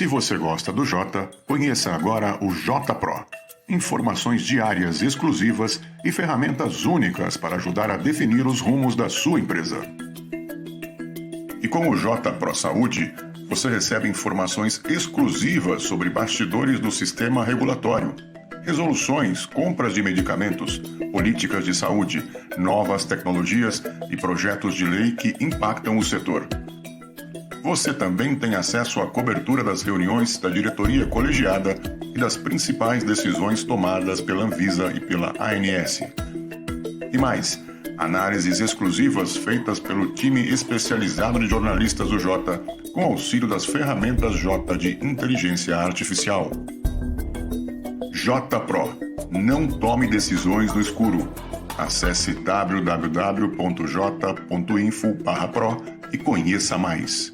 Se você gosta do Jota, conheça agora o Jota Pro. Informações diárias exclusivas e ferramentas únicas para ajudar a definir os rumos da sua empresa. E com o Jota Pro Saúde, você recebe informações exclusivas sobre bastidores do sistema regulatório, resoluções, compras de medicamentos, políticas de saúde, novas tecnologias e projetos de lei que impactam o setor. Você também tem acesso à cobertura das reuniões da diretoria colegiada e das principais decisões tomadas pela Anvisa e pela ANS. E mais, análises exclusivas feitas pelo time especializado de jornalistas do Jota, com auxílio das ferramentas Jota de inteligência artificial. Jota Pro. Não tome decisões no escuro. Acesse www.j.info/pro e conheça mais.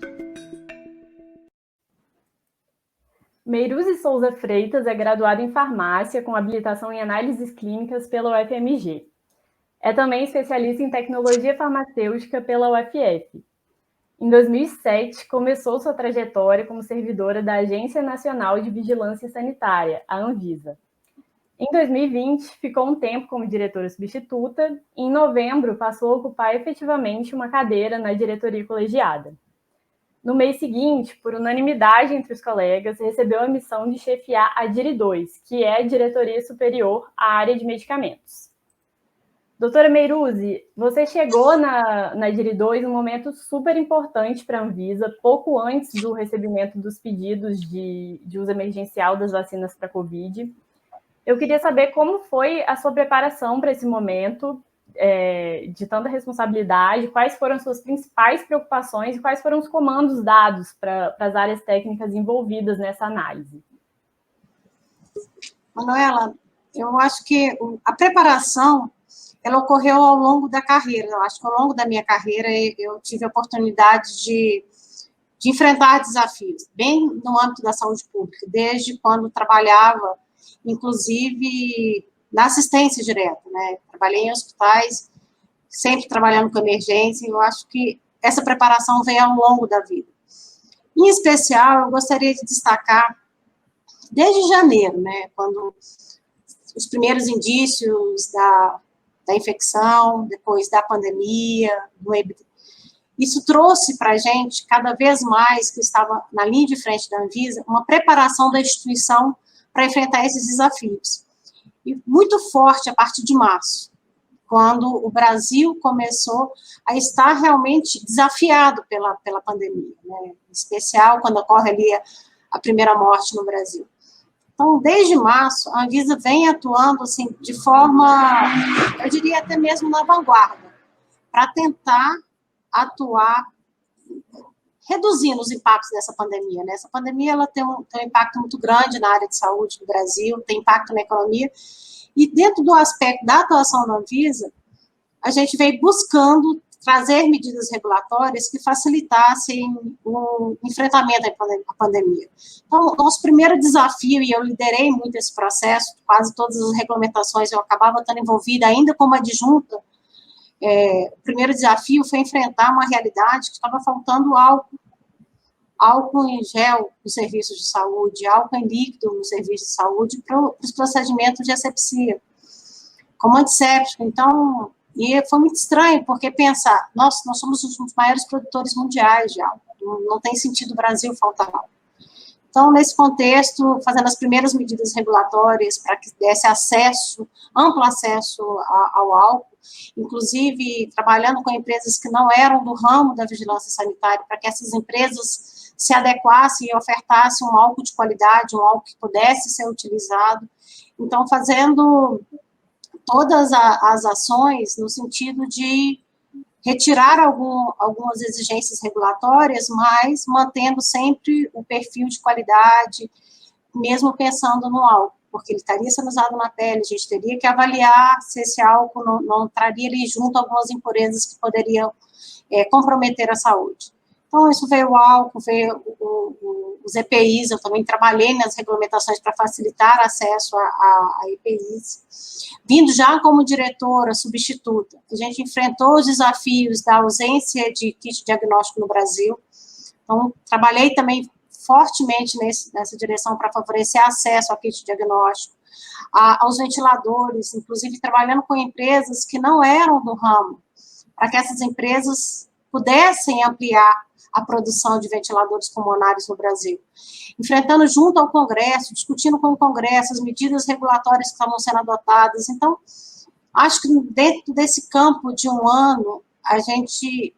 Meiruzzi Souza Freitas é graduado em farmácia com habilitação em análises clínicas pela UFMG. É também especialista em tecnologia farmacêutica pela UFF. Em 2007, começou sua trajetória como servidora da Agência Nacional de Vigilância Sanitária, a Anvisa. Em 2020, ficou um tempo como diretora substituta e, em novembro, passou a ocupar efetivamente uma cadeira na diretoria colegiada. No mês seguinte, por unanimidade entre os colegas, recebeu a missão de chefiar a DIRI 2, que é a Diretoria Superior à Área de Medicamentos. Doutora Meiruzzi, você chegou na DIRI 2 num momento super importante para a Anvisa, pouco antes do recebimento dos pedidos de uso emergencial das vacinas para a Covid. Eu queria saber como foi a sua preparação para esse momento de tanta responsabilidade, quais foram as suas principais preocupações e quais foram os comandos dados para as áreas técnicas envolvidas nessa análise. Manuela, eu acho que a preparação ela ocorreu ao longo da carreira. Eu acho que ao longo da minha carreira eu tive a oportunidade de enfrentar desafios, bem no âmbito da saúde pública, desde quando trabalhava, inclusive, na assistência direta, né? Trabalhei em hospitais, sempre trabalhando com emergência, e eu acho que essa preparação vem ao longo da vida. Em especial, eu gostaria de destacar, desde janeiro, né, quando os primeiros indícios da infecção, depois da pandemia, isso trouxe para a gente, cada vez mais, que estava na linha de frente da Anvisa, uma preparação da instituição para enfrentar esses desafios. E muito forte a partir de março, quando o Brasil começou a estar realmente desafiado pela pandemia, né? Em especial quando ocorre ali a primeira morte no Brasil. Então, desde março, a Anvisa vem atuando assim, de forma, eu diria até mesmo na vanguarda, para tentar atuar reduzindo os impactos dessa pandemia, né? Essa pandemia ela tem um impacto muito grande na área de saúde do Brasil, tem impacto na economia, e dentro do aspecto da atuação da Anvisa, a gente veio buscando trazer medidas regulatórias que facilitassem o enfrentamento da pandemia. Então, o nosso primeiro desafio, e eu liderei muito esse processo, quase todas as regulamentações eu acabava estando envolvida ainda como adjunta. O primeiro desafio foi enfrentar uma realidade que estava faltando álcool em gel nos serviços de saúde, álcool em líquido nos serviços de saúde para os procedimentos de asepsia, como antisséptico. Então, e foi muito estranho, porque pensar, nós somos um dos maiores produtores mundiais de álcool, não tem sentido o Brasil faltar álcool. Então, nesse contexto, fazendo as primeiras medidas regulatórias para que desse amplo acesso ao álcool, inclusive trabalhando com empresas que não eram do ramo da vigilância sanitária, para que essas empresas se adequassem e ofertassem um álcool de qualidade, um álcool que pudesse ser utilizado. Então, fazendo todas as ações no sentido de retirar algumas exigências regulatórias, mas mantendo sempre o perfil de qualidade, mesmo pensando no álcool, porque ele estaria sendo usado na pele, a gente teria que avaliar se esse álcool não traria ali junto algumas impurezas que poderiam comprometer a saúde. Então, isso veio o álcool, veio os EPIs, eu também trabalhei nas regulamentações para facilitar acesso a EPIs. Vindo já como diretora substituta, a gente enfrentou os desafios da ausência de kit diagnóstico no Brasil. Então, trabalhei também fortemente nessa direção para favorecer acesso ao kit diagnóstico, aos ventiladores, inclusive trabalhando com empresas que não eram do ramo, para que essas empresas pudessem ampliar a produção de ventiladores pulmonares no Brasil. Enfrentando junto ao Congresso, discutindo com o Congresso as medidas regulatórias que estavam sendo adotadas. Então, acho que dentro desse campo de um ano,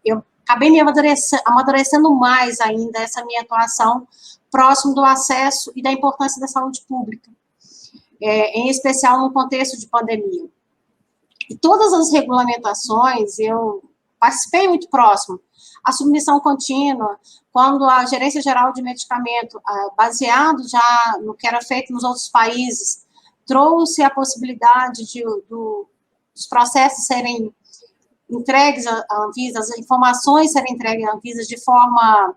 eu acabei me amadurecendo mais ainda essa minha atuação próximo do acesso e da importância da saúde pública, em especial no contexto de pandemia. E todas as regulamentações, eu participei muito próximo. A submissão contínua, quando a Gerência Geral de Medicamento, baseado já no que era feito nos outros países, trouxe a possibilidade dos processos serem entregues à Anvisa, as informações serem entregues à Anvisa de forma,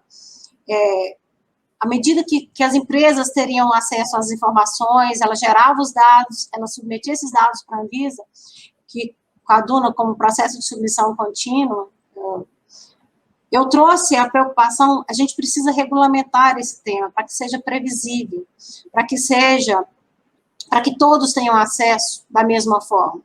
à medida que as empresas teriam acesso às informações, ela gerava os dados, ela submetia esses dados para a Anvisa, que coaduna como processo de submissão contínua. Eu trouxe a preocupação, a gente precisa regulamentar esse tema, para que seja previsível, para que todos tenham acesso da mesma forma.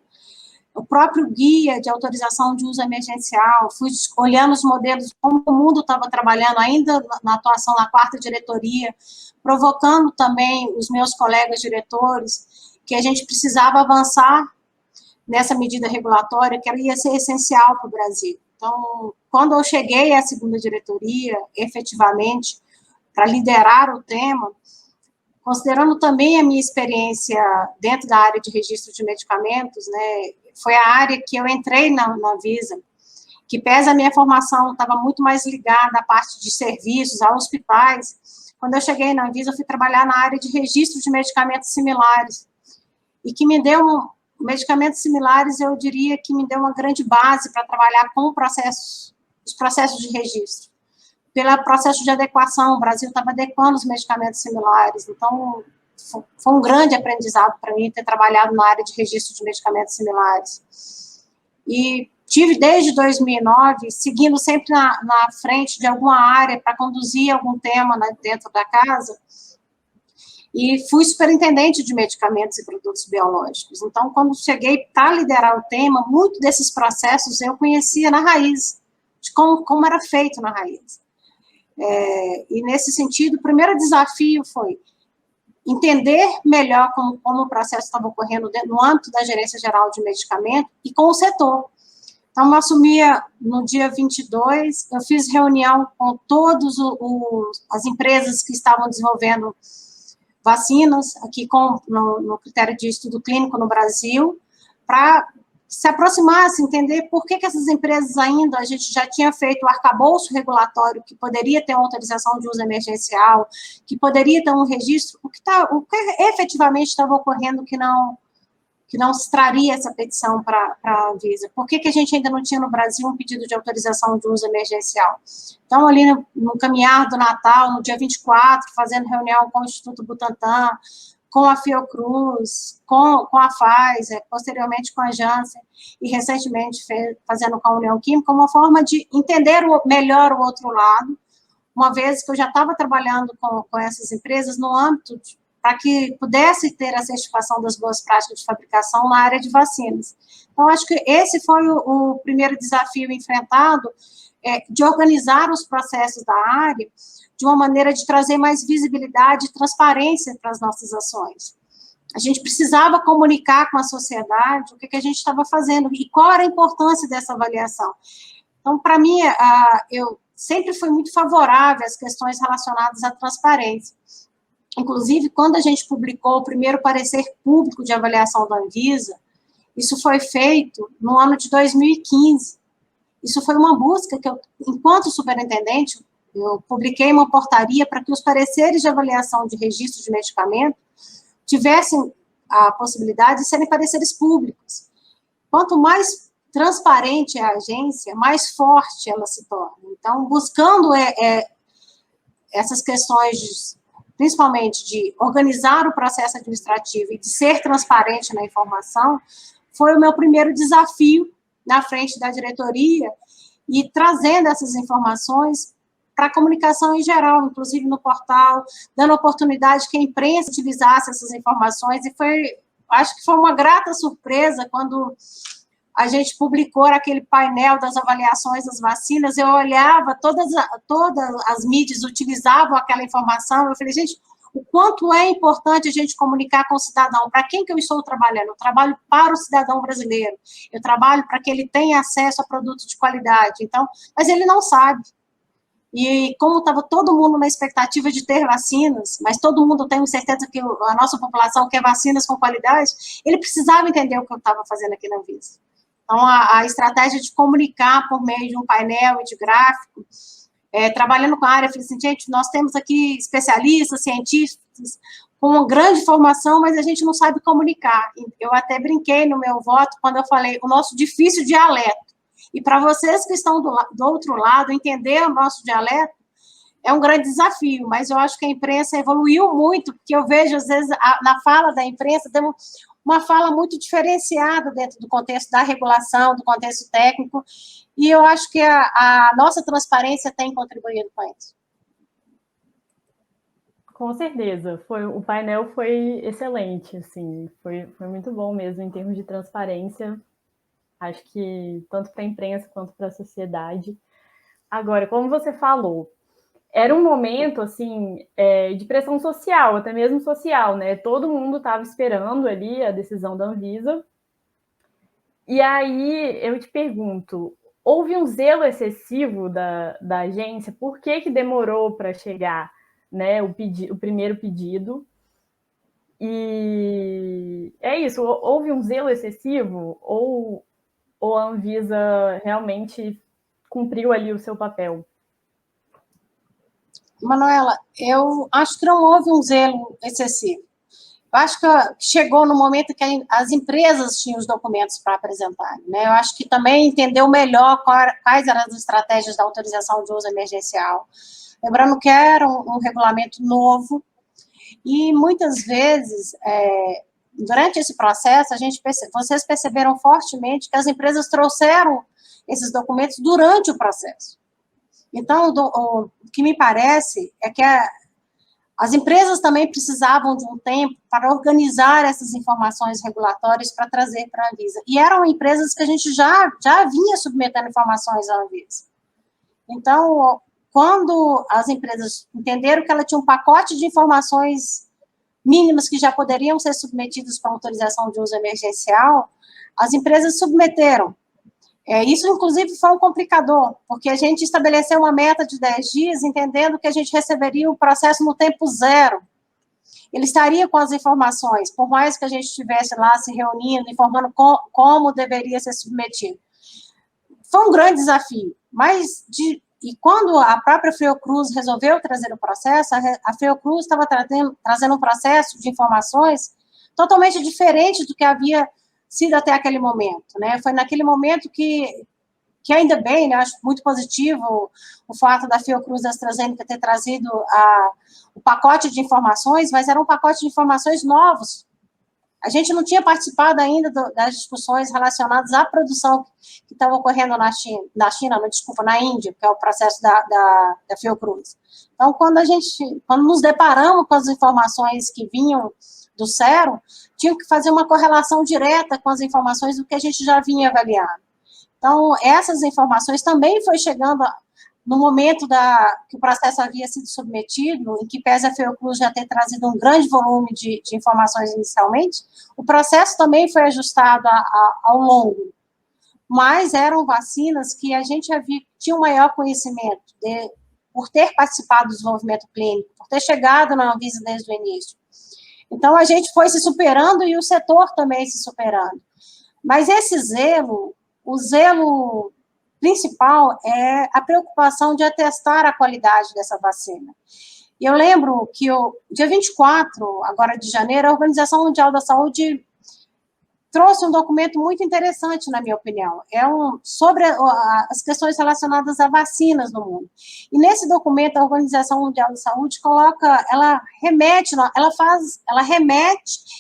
O próprio guia de autorização de uso emergencial, fui olhando os modelos, como o mundo estava trabalhando, ainda na atuação na 4ª diretoria, provocando também os meus colegas diretores, que a gente precisava avançar nessa medida regulatória, que ia ser essencial para o Brasil. Então, quando eu cheguei à 2ª diretoria, efetivamente, para liderar o tema, considerando também a minha experiência dentro da área de registro de medicamentos, né, foi a área que eu entrei na Anvisa, que pese a minha formação estava muito mais ligada à parte de serviços, a hospitais. Quando eu cheguei na Anvisa, eu fui trabalhar na área de registro de medicamentos similares, e que me deu medicamentos similares, eu diria que me deu uma grande base para trabalhar com os processos de registro. Pelo processo de adequação, o Brasil estava adequando os medicamentos similares, então foi um grande aprendizado para mim ter trabalhado na área de registro de medicamentos similares. E tive desde 2009, seguindo sempre na frente de alguma área para conduzir algum tema dentro da casa, e fui superintendente de medicamentos e produtos biológicos. Então, quando cheguei para liderar o tema, muito desses processos eu conhecia na raiz, de como era feito na raiz. E, nesse sentido, o primeiro desafio foi entender melhor como o processo estava ocorrendo no âmbito da Gerência Geral de Medicamento e com o setor. Então, eu assumia no dia 22, eu fiz reunião com todas as empresas que estavam desenvolvendo vacinas, aqui no critério de estudo clínico no Brasil, para se aproximasse, entender por que essas empresas ainda, a gente já tinha feito o arcabouço regulatório, que poderia ter uma autorização de uso emergencial, que poderia ter um registro, o que efetivamente estava ocorrendo que não se traria essa petição para a Anvisa. Por que a gente ainda não tinha no Brasil um pedido de autorização de uso emergencial? Então, ali no caminhar do Natal, no dia 24, fazendo reunião com o Instituto Butantan, com a Fiocruz, com a Pfizer, posteriormente com a Janssen, e recentemente fazendo com a União Química, uma forma de entender melhor o outro lado, uma vez que eu já estava trabalhando com essas empresas no âmbito para que pudesse ter a certificação das boas práticas de fabricação na área de vacinas. Então, acho que esse foi o primeiro desafio enfrentado, de organizar os processos da área de uma maneira de trazer mais visibilidade e transparência para as nossas ações. A gente precisava comunicar com a sociedade o que a gente estava fazendo e qual era a importância dessa avaliação. Então, para mim, eu sempre fui muito favorável às questões relacionadas à transparência. Inclusive, quando a gente publicou o primeiro parecer público de avaliação da Anvisa, isso foi feito no ano de 2015. Isso foi uma busca que eu, enquanto superintendente, eu publiquei uma portaria para que os pareceres de avaliação de registro de medicamento tivessem a possibilidade de serem pareceres públicos. Quanto mais transparente é a agência, mais forte ela se torna. Então, buscando essas questões, principalmente de organizar o processo administrativo e de ser transparente na informação, foi o meu primeiro desafio na frente da diretoria, e trazendo essas informações para a comunicação em geral, inclusive no portal, dando oportunidade que a imprensa utilizasse essas informações, e acho que foi uma grata surpresa quando a gente publicou aquele painel das avaliações das vacinas. Eu olhava, todas as mídias utilizavam aquela informação, eu falei, gente, o quanto é importante a gente comunicar com o cidadão. Para quem que eu estou trabalhando? Eu trabalho para o cidadão brasileiro, eu trabalho para que ele tenha acesso a produtos de qualidade, então, mas ele não sabe. E como estava todo mundo na expectativa de ter vacinas, mas todo mundo tem certeza que a nossa população quer vacinas com qualidade, ele precisava entender o que eu estava fazendo aqui na Anvisa. Então, a estratégia de comunicar por meio de um painel e de gráfico, trabalhando com a área, eu falei assim, gente, nós temos aqui especialistas, cientistas, com uma grande formação, mas a gente não sabe comunicar. Eu até brinquei no meu voto, quando eu falei, o nosso difícil dialeto. E para vocês que estão do outro lado, entender o nosso dialeto é um grande desafio, mas eu acho que a imprensa evoluiu muito, porque eu vejo, às vezes, na fala da imprensa, tem uma fala muito diferenciada dentro do contexto da regulação, do contexto técnico, e eu acho que a nossa transparência tem contribuído com isso. Com certeza, o painel foi excelente, assim, foi muito bom mesmo em termos de transparência, acho que tanto para a imprensa quanto para a sociedade. Agora, como você falou, era um momento, assim, de pressão social, até mesmo social, né? Todo mundo estava esperando ali a decisão da Anvisa. E aí, eu te pergunto, houve um zelo excessivo da agência? Por que demorou para chegar, né, o primeiro pedido? E é isso, houve um zelo excessivo ou a Anvisa realmente cumpriu ali o seu papel? Manuela, eu acho que não houve um zelo excessivo. Eu acho que chegou no momento que as empresas tinham os documentos para apresentar, né? Eu acho que também entendeu melhor quais eram as estratégias da autorização de uso emergencial. Lembrando que era um regulamento novo, e muitas vezes, durante esse processo, vocês perceberam fortemente que as empresas trouxeram esses documentos durante o processo. Então, o que me parece é que as empresas também precisavam de um tempo para organizar essas informações regulatórias para trazer para a Anvisa. E eram empresas que a gente já vinha submetendo informações à Anvisa. Então, quando as empresas entenderam que ela tinha um pacote de informações mínimas que já poderiam ser submetidas para autorização de uso emergencial, as empresas submeteram. Isso, inclusive, foi um complicador, porque a gente estabeleceu uma meta de 10 dias, entendendo que a gente receberia o processo no tempo zero. Ele estaria com as informações, por mais que a gente estivesse lá se reunindo, informando como deveria ser submetido. Foi um grande desafio, e quando a própria Fiocruz resolveu trazer o processo, a Fiocruz estava trazendo um processo de informações totalmente diferente do que havia sido até aquele momento, né? Foi naquele momento que ainda bem, né, acho muito positivo o fato da Fiocruz da AstraZeneca ter trazido o pacote de informações, mas era um pacote de informações novos. A gente não tinha participado ainda das discussões relacionadas à produção que estava ocorrendo na Índia, que é o processo da Fiocruz. Então, quando nos deparamos com as informações que vinham do Sero, tinha que fazer uma correlação direta com as informações do que a gente já vinha avaliando. Então, essas informações também foi chegando no momento que o processo havia sido submetido, em que pese a Fiocruz já ter trazido um grande volume de informações inicialmente, o processo também foi ajustado ao longo. Mas eram vacinas que a gente tinha um maior conhecimento, por ter participado do desenvolvimento clínico, por ter chegado na Anvisa desde o início. Então, a gente foi se superando e o setor também se superando. Mas esse zelo, o zelo principal é a preocupação de atestar a qualidade dessa vacina. E eu lembro que dia 24, agora de janeiro, a Organização Mundial da Saúde trouxe um documento muito interessante, na minha opinião, sobre as questões relacionadas a vacinas no mundo. E nesse documento, a Organização Mundial da Saúde ela remete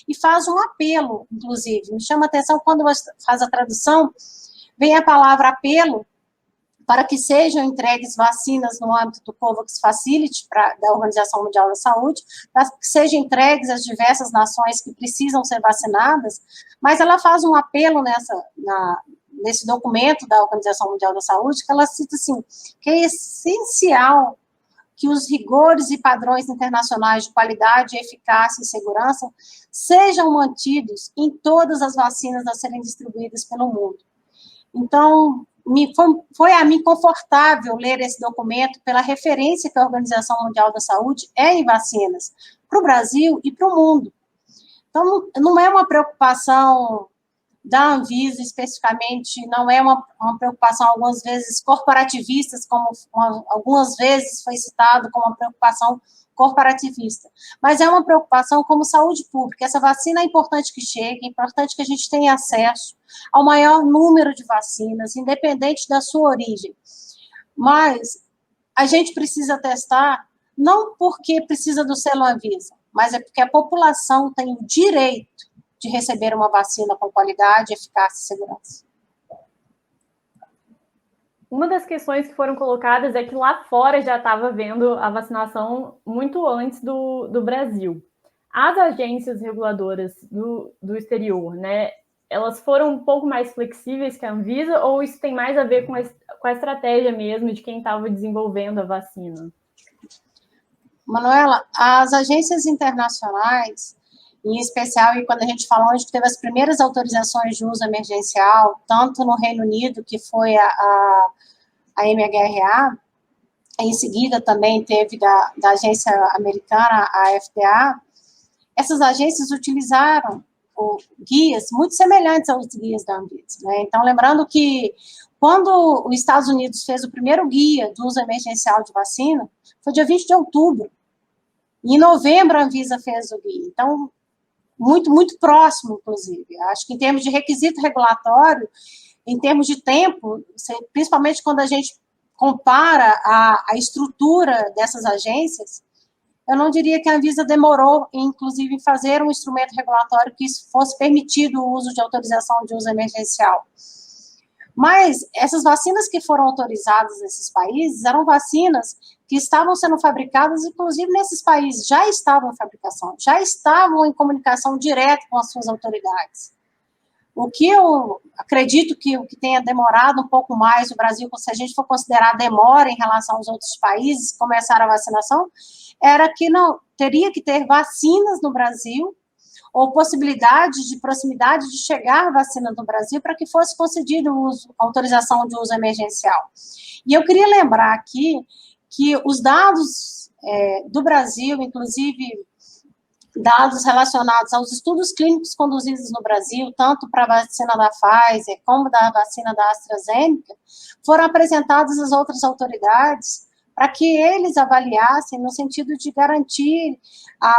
e faz um apelo, inclusive. Me chama a atenção quando você faz a tradução, vem a palavra apelo, para que sejam entregues vacinas no âmbito do COVAX Facility, da Organização Mundial da Saúde, para que sejam entregues às diversas nações que precisam ser vacinadas, mas ela faz um apelo nesse documento da Organização Mundial da Saúde, que ela cita assim, que é essencial que os rigores e padrões internacionais de qualidade, eficácia e segurança sejam mantidos em todas as vacinas a serem distribuídas pelo mundo. Então, foi a mim confortável ler esse documento pela referência que a Organização Mundial da Saúde é em vacinas, para o Brasil e para o mundo. Então, não é uma preocupação da Anvisa, especificamente, não é uma preocupação, algumas vezes, corporativistas, como algumas vezes foi citado como uma preocupação corporativista, mas é uma preocupação como saúde pública. Essa vacina é importante que chegue, é importante que a gente tenha acesso ao maior número de vacinas, independente da sua origem. Mas a gente precisa testar, não porque precisa do selo Anvisa, mas é porque a população tem o direito de receber uma vacina com qualidade, eficácia e segurança. Uma das questões que foram colocadas é que lá fora já estava havendo a vacinação muito antes do Brasil. As agências reguladoras do exterior, né, elas foram um pouco mais flexíveis que a Anvisa, ou isso tem mais a ver com a estratégia mesmo de quem estava desenvolvendo a vacina? Manuela, as agências internacionais, em especial, e quando a gente fala onde teve as primeiras autorizações de uso emergencial, tanto no Reino Unido, que foi a MHRA, em seguida também teve da agência americana, a FDA, essas agências utilizaram guias muito semelhantes aos guias da Anvisa, né? Então, lembrando que quando os Estados Unidos fez o primeiro guia do uso emergencial de vacina, foi dia 20 de outubro. E em novembro, a Anvisa fez o guia. Então, muito, muito próximo, inclusive. Acho que em termos de requisito regulatório, em termos de tempo, principalmente quando a gente compara a estrutura dessas agências, eu não diria que a Anvisa demorou, inclusive, em fazer um instrumento regulatório que fosse permitido o uso de autorização de uso emergencial. Mas essas vacinas que foram autorizadas nesses países eram vacinas que estavam sendo fabricadas, inclusive nesses países, já estavam em fabricação, já estavam em comunicação direta com as suas autoridades. O que eu acredito que o que tenha demorado um pouco mais o Brasil, se a gente for considerar demora em relação aos outros países começar a vacinação, era que não teria que ter vacinas no Brasil, ou possibilidade de proximidade de chegar vacina no Brasil para que fosse concedido autorização de uso emergencial. E eu queria lembrar aqui que os dados do Brasil, inclusive dados relacionados aos estudos clínicos conduzidos no Brasil, tanto para a vacina da Pfizer como da vacina da AstraZeneca, foram apresentados às outras autoridades para que eles avaliassem no sentido de garantir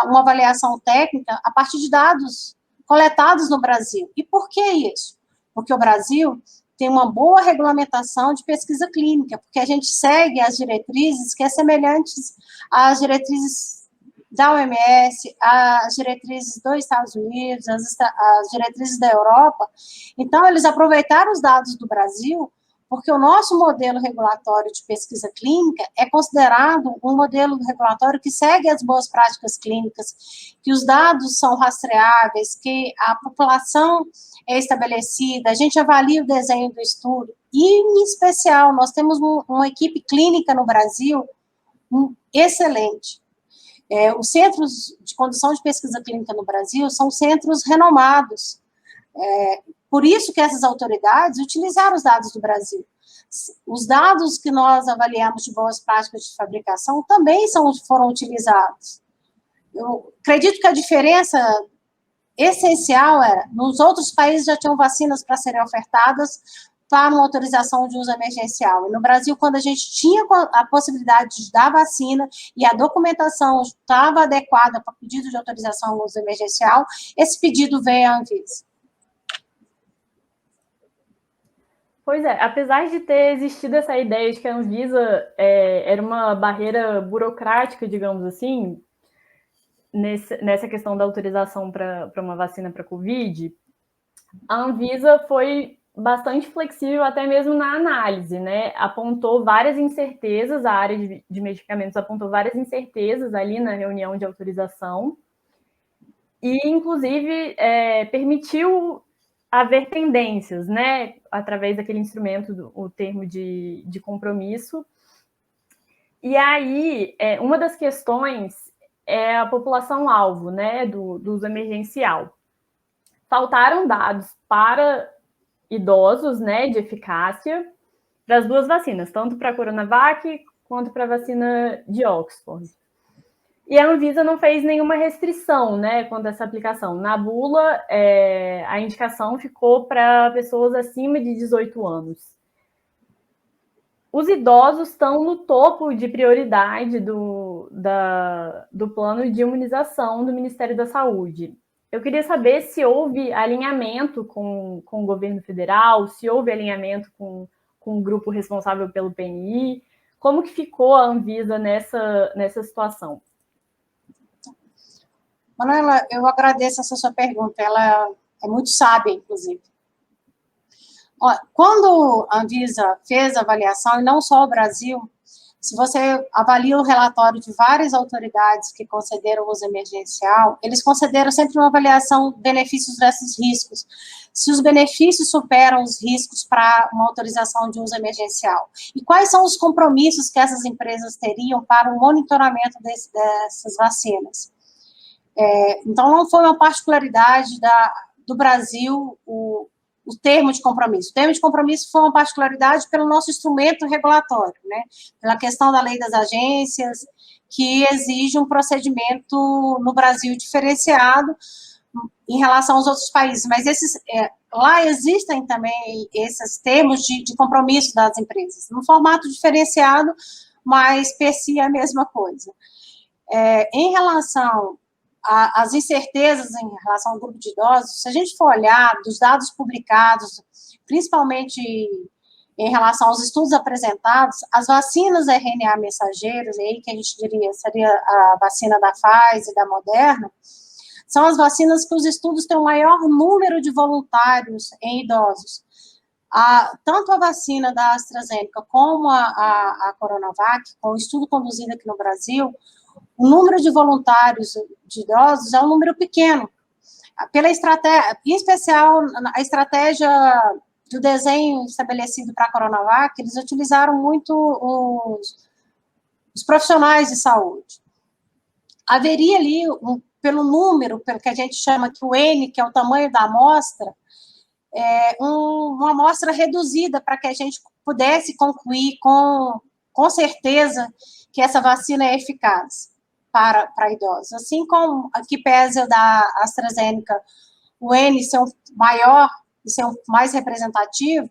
uma avaliação técnica a partir de dados coletados no Brasil. E por que isso? Porque o Brasil tem uma boa regulamentação de pesquisa clínica, porque a gente segue as diretrizes que é semelhantes às diretrizes da OMS, as diretrizes dos Estados Unidos, as diretrizes da Europa. Então, eles aproveitaram os dados do Brasil, porque o nosso modelo regulatório de pesquisa clínica é considerado um modelo regulatório que segue as boas práticas clínicas, que os dados são rastreáveis, que a população é estabelecida, a gente avalia o desenho do estudo, e, em especial, nós temos uma equipe clínica no Brasil excelente. Os centros de condução de pesquisa clínica no Brasil são centros renomados. Por isso que essas autoridades utilizaram os dados do Brasil. Os dados que nós avaliamos de boas práticas de fabricação também foram utilizados. Eu acredito que a diferença essencial era, nos outros países já tinham vacinas para serem ofertadas para uma autorização de uso emergencial. E no Brasil, quando a gente tinha a possibilidade de dar vacina e a documentação estava adequada para o pedido de autorização de uso emergencial, esse pedido veio à Anvisa. Pois é, apesar de ter existido essa ideia de que a Anvisa era uma barreira burocrática, digamos assim, nessa questão da autorização para uma vacina para Covid, a Anvisa foi bastante flexível até mesmo na análise, né? Apontou várias incertezas, a área de medicamentos apontou várias incertezas ali na reunião de autorização e, inclusive, permitiu haver tendências, né? Através daquele instrumento, o termo de compromisso. E aí, uma das questões é a população-alvo, né? Do uso emergencial. Faltaram dados para idosos, né, de eficácia, para as duas vacinas, tanto para a Coronavac quanto para a vacina de Oxford. E a Anvisa não fez nenhuma restrição, né, quanto a essa aplicação. Na bula, a indicação ficou para pessoas acima de 18 anos. Os idosos estão no topo de prioridade do plano de imunização do Ministério da Saúde. Eu queria saber se houve alinhamento com o governo federal, se houve alinhamento com o grupo responsável pelo PNI, como que ficou a Anvisa nessa situação? Manuela, eu agradeço essa sua pergunta, ela é muito sábia, inclusive. Quando a Anvisa fez a avaliação, e não só o Brasil, se você avalia o relatório de várias autoridades que concederam o uso emergencial, eles concederam sempre uma avaliação benefícios versus riscos. Se os benefícios superam os riscos para uma autorização de uso emergencial. E quais são os compromissos que essas empresas teriam para o monitoramento dessas vacinas. Então, não foi uma particularidade do Brasil o termo de compromisso. O termo de compromisso foi uma particularidade pelo nosso instrumento regulatório, né? Pela questão da lei das agências, que exige um procedimento no Brasil diferenciado em relação aos outros países. Mas lá existem também esses termos de compromisso das empresas, num formato diferenciado, mas per si é a mesma coisa. Em relação as incertezas em relação ao grupo de idosos, se a gente for olhar dos dados publicados, principalmente em relação aos estudos apresentados, as vacinas RNA mensageiros, aí que a gente diria seria a vacina da Pfizer e da Moderna, são as vacinas que os estudos têm o maior número de voluntários em idosos. Tanto a vacina da AstraZeneca como a Coronavac, com o estudo conduzido aqui no Brasil, o número de voluntários de idosos é um número pequeno. Pela estratégia, em especial, a estratégia do desenho estabelecido para a Coronavac, eles utilizaram muito os profissionais de saúde. Haveria ali, pelo número, pelo que a gente chama que o N, que é o tamanho da amostra, uma amostra reduzida para que a gente pudesse concluir com certeza que essa vacina é eficaz para idosos. Assim como aqui pese da AstraZeneca, o N ser maior e ser mais representativo,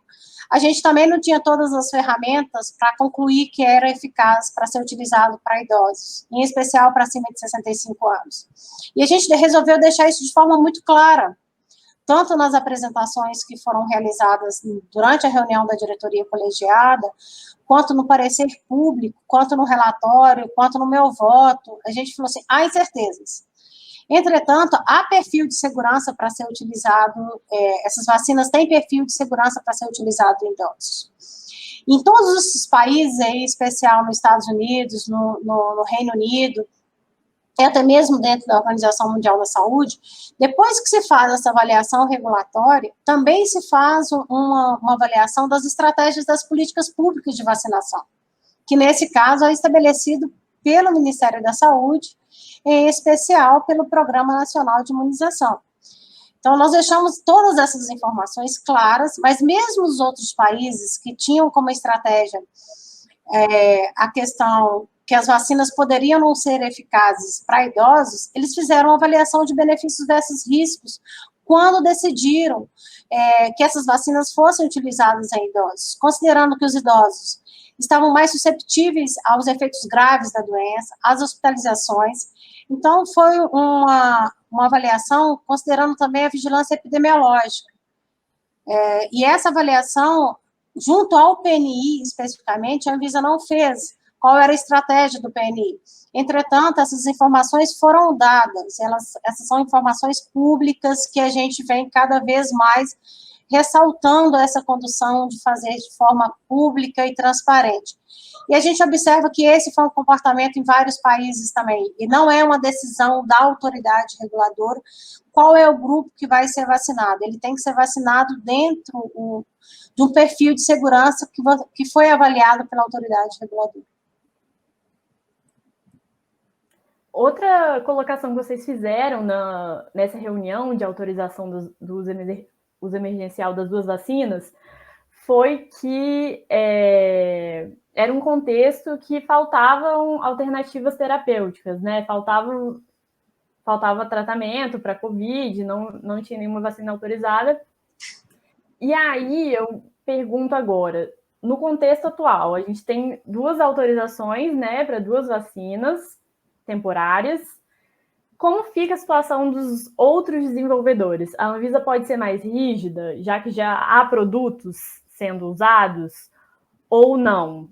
a gente também não tinha todas as ferramentas para concluir que era eficaz para ser utilizado para idosos, em especial para acima de 65 anos. E a gente resolveu deixar isso de forma muito clara, tanto nas apresentações que foram realizadas durante a reunião da diretoria colegiada, quanto no parecer público, quanto no relatório, quanto no meu voto. A gente falou assim, há incertezas. Entretanto, há perfil de segurança para ser utilizado, essas vacinas têm perfil de segurança para ser utilizado em idosos. Em todos esses países, em especial nos Estados Unidos, no Reino Unido, e até mesmo dentro da Organização Mundial da Saúde, depois que se faz essa avaliação regulatória, também se faz uma avaliação das estratégias das políticas públicas de vacinação, que nesse caso é estabelecido pelo Ministério da Saúde, em especial pelo Programa Nacional de Imunização. Então, nós deixamos todas essas informações claras, mas mesmo os outros países que tinham como estratégia a questão que as vacinas poderiam não ser eficazes para idosos, eles fizeram uma avaliação de benefícios versus riscos quando decidiram que essas vacinas fossem utilizadas em idosos, considerando que os idosos estavam mais susceptíveis aos efeitos graves da doença, às hospitalizações. Então, foi uma avaliação considerando também a vigilância epidemiológica. E essa avaliação, junto ao PNI especificamente, a Anvisa não fez. Qual era a estratégia do PNI? Entretanto, essas informações foram dadas, essas são informações públicas que a gente vem cada vez mais ressaltando essa condução de fazer de forma pública e transparente. E a gente observa que esse foi um comportamento em vários países também, e não é uma decisão da autoridade reguladora qual é o grupo que vai ser vacinado. Ele tem que ser vacinado dentro de um perfil de segurança que foi avaliado pela autoridade reguladora. Outra colocação que vocês fizeram nessa reunião de autorização do uso emergencial das 2 vacinas foi que era um contexto que faltavam alternativas terapêuticas, né? Faltava tratamento para Covid, não tinha nenhuma vacina autorizada. E aí eu pergunto agora, no contexto atual, a gente tem 2 autorizações, né, para 2 vacinas temporárias. Como fica a situação dos outros desenvolvedores? A Anvisa pode ser mais rígida, já que já há produtos sendo usados, ou não?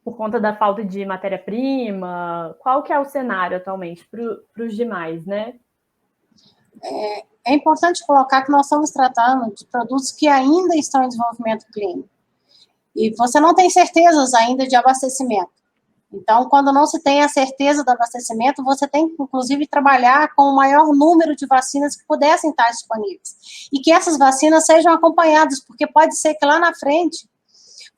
Por conta da falta de matéria-prima? Qual que é o cenário atualmente para os demais, né? É importante colocar que nós estamos tratando de produtos que ainda estão em desenvolvimento clínico. E você não tem certezas ainda de abastecimento. Então, quando não se tem a certeza do abastecimento, você tem que, inclusive, trabalhar com o maior número de vacinas que pudessem estar disponíveis. E que essas vacinas sejam acompanhadas, porque pode ser que lá na frente,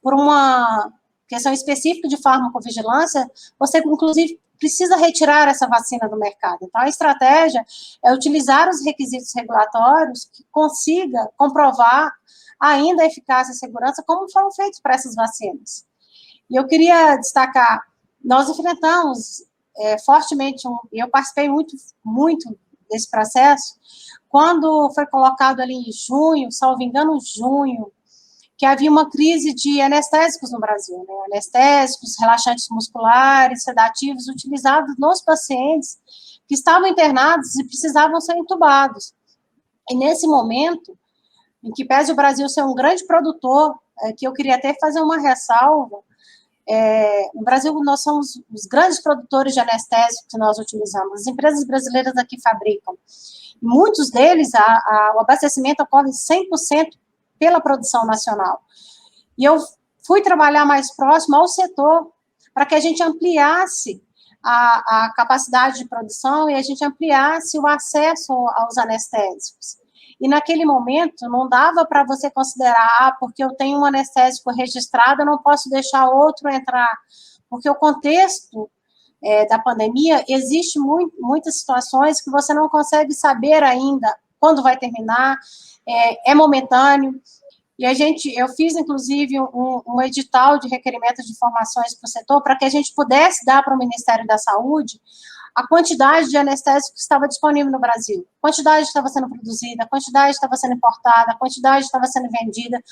por uma questão específica de farmacovigilância, você, inclusive, precisa retirar essa vacina do mercado. Então, a estratégia é utilizar os requisitos regulatórios que consiga comprovar ainda a eficácia e segurança, como foram feitos para essas vacinas. E eu queria destacar, nós enfrentamos fortemente, eu participei muito desse processo, quando foi colocado ali em junho, salvo engano, junho, que havia uma crise de anestésicos no Brasil, né? Anestésicos, relaxantes musculares, sedativos, utilizados nos pacientes que estavam internados e precisavam ser entubados. E nesse momento, em que pese o Brasil ser um grande produtor, que eu queria até fazer uma ressalva, no Brasil nós somos os grandes produtores de anestésicos que nós utilizamos, as empresas brasileiras aqui fabricam. Muitos deles, o abastecimento ocorre 100% pela produção nacional. E eu fui trabalhar mais próximo ao setor para que a gente ampliasse a capacidade de produção e a gente ampliasse o acesso aos anestésicos. E naquele momento não dava para você considerar, porque eu tenho um anestésico registrado, eu não posso deixar outro entrar, porque o contexto da pandemia, existe muitas situações que você não consegue saber ainda quando vai terminar, é momentâneo. E eu fiz, inclusive, um edital de requerimentos de informações para o setor, para que a gente pudesse dar para o Ministério da Saúde a quantidade de anestésico que estava disponível no Brasil, a quantidade que estava sendo produzida, a quantidade que estava sendo importada, a quantidade que estava sendo vendida,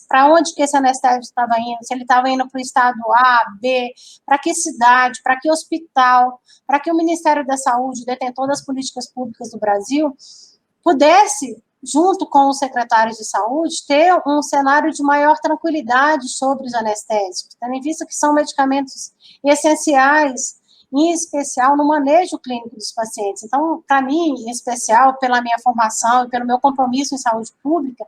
para onde que esse anestésico estava indo, se ele estava indo para o estado A, B, para que cidade, para que hospital, para que o Ministério da Saúde, detentor das políticas públicas do Brasil, pudesse, junto com os secretários de saúde, ter um cenário de maior tranquilidade sobre os anestésicos, tendo em vista que são medicamentos essenciais, em especial no manejo clínico dos pacientes. Então, para mim, em especial, pela minha formação e pelo meu compromisso em saúde pública,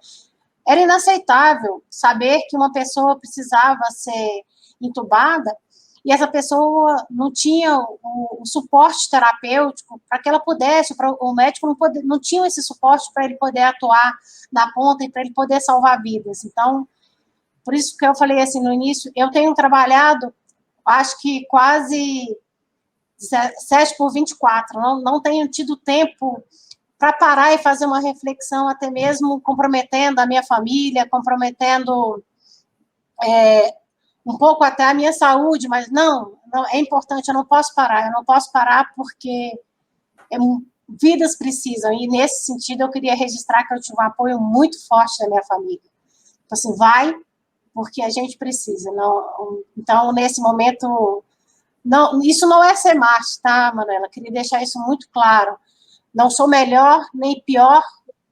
era inaceitável saber que uma pessoa precisava ser entubada e essa pessoa não tinha o suporte terapêutico para que ela pudesse, o médico não tinha esse suporte para ele poder atuar na ponta e para ele poder salvar vidas. Então, por isso que eu falei assim no início, eu tenho trabalhado, acho que quase 7/24, não tenho tido tempo para parar e fazer uma reflexão, até mesmo comprometendo a minha família, comprometendo um pouco até a minha saúde, mas não, é importante, eu não posso parar porque vidas precisam, e nesse sentido eu queria registrar que eu tive um apoio muito forte da minha família. Então, assim, vai, porque a gente precisa. Então, nesse momento, isso não é ser macho, tá, Manuela? Queria deixar isso muito claro. Não sou melhor nem pior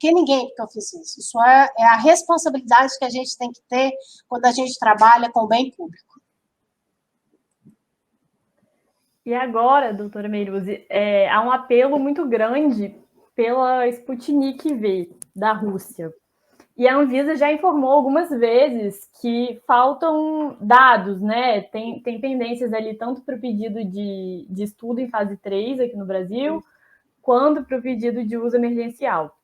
que ninguém porque eu fiz isso. Isso é a responsabilidade que a gente tem que ter quando a gente trabalha com o bem público. E agora, doutora Meiruzi, há um apelo muito grande pela Sputnik V, da Rússia. E a Anvisa já informou algumas vezes que faltam dados, né? Tem pendências ali tanto para o pedido de estudo em fase 3 aqui no Brasil, quanto para o pedido de uso emergencial.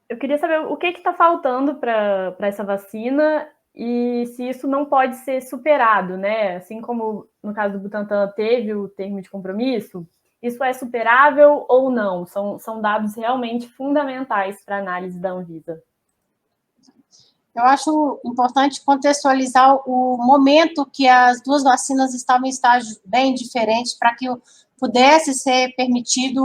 Eu queria saber o que está faltando para essa vacina e se isso não pode ser superado, né? Assim como no caso do Butantan teve o termo de compromisso, isso é superável ou não? São dados realmente fundamentais para a análise da Anvisa. Eu acho importante contextualizar o momento que as duas vacinas estavam em estágios bem diferentes para que pudesse ser permitido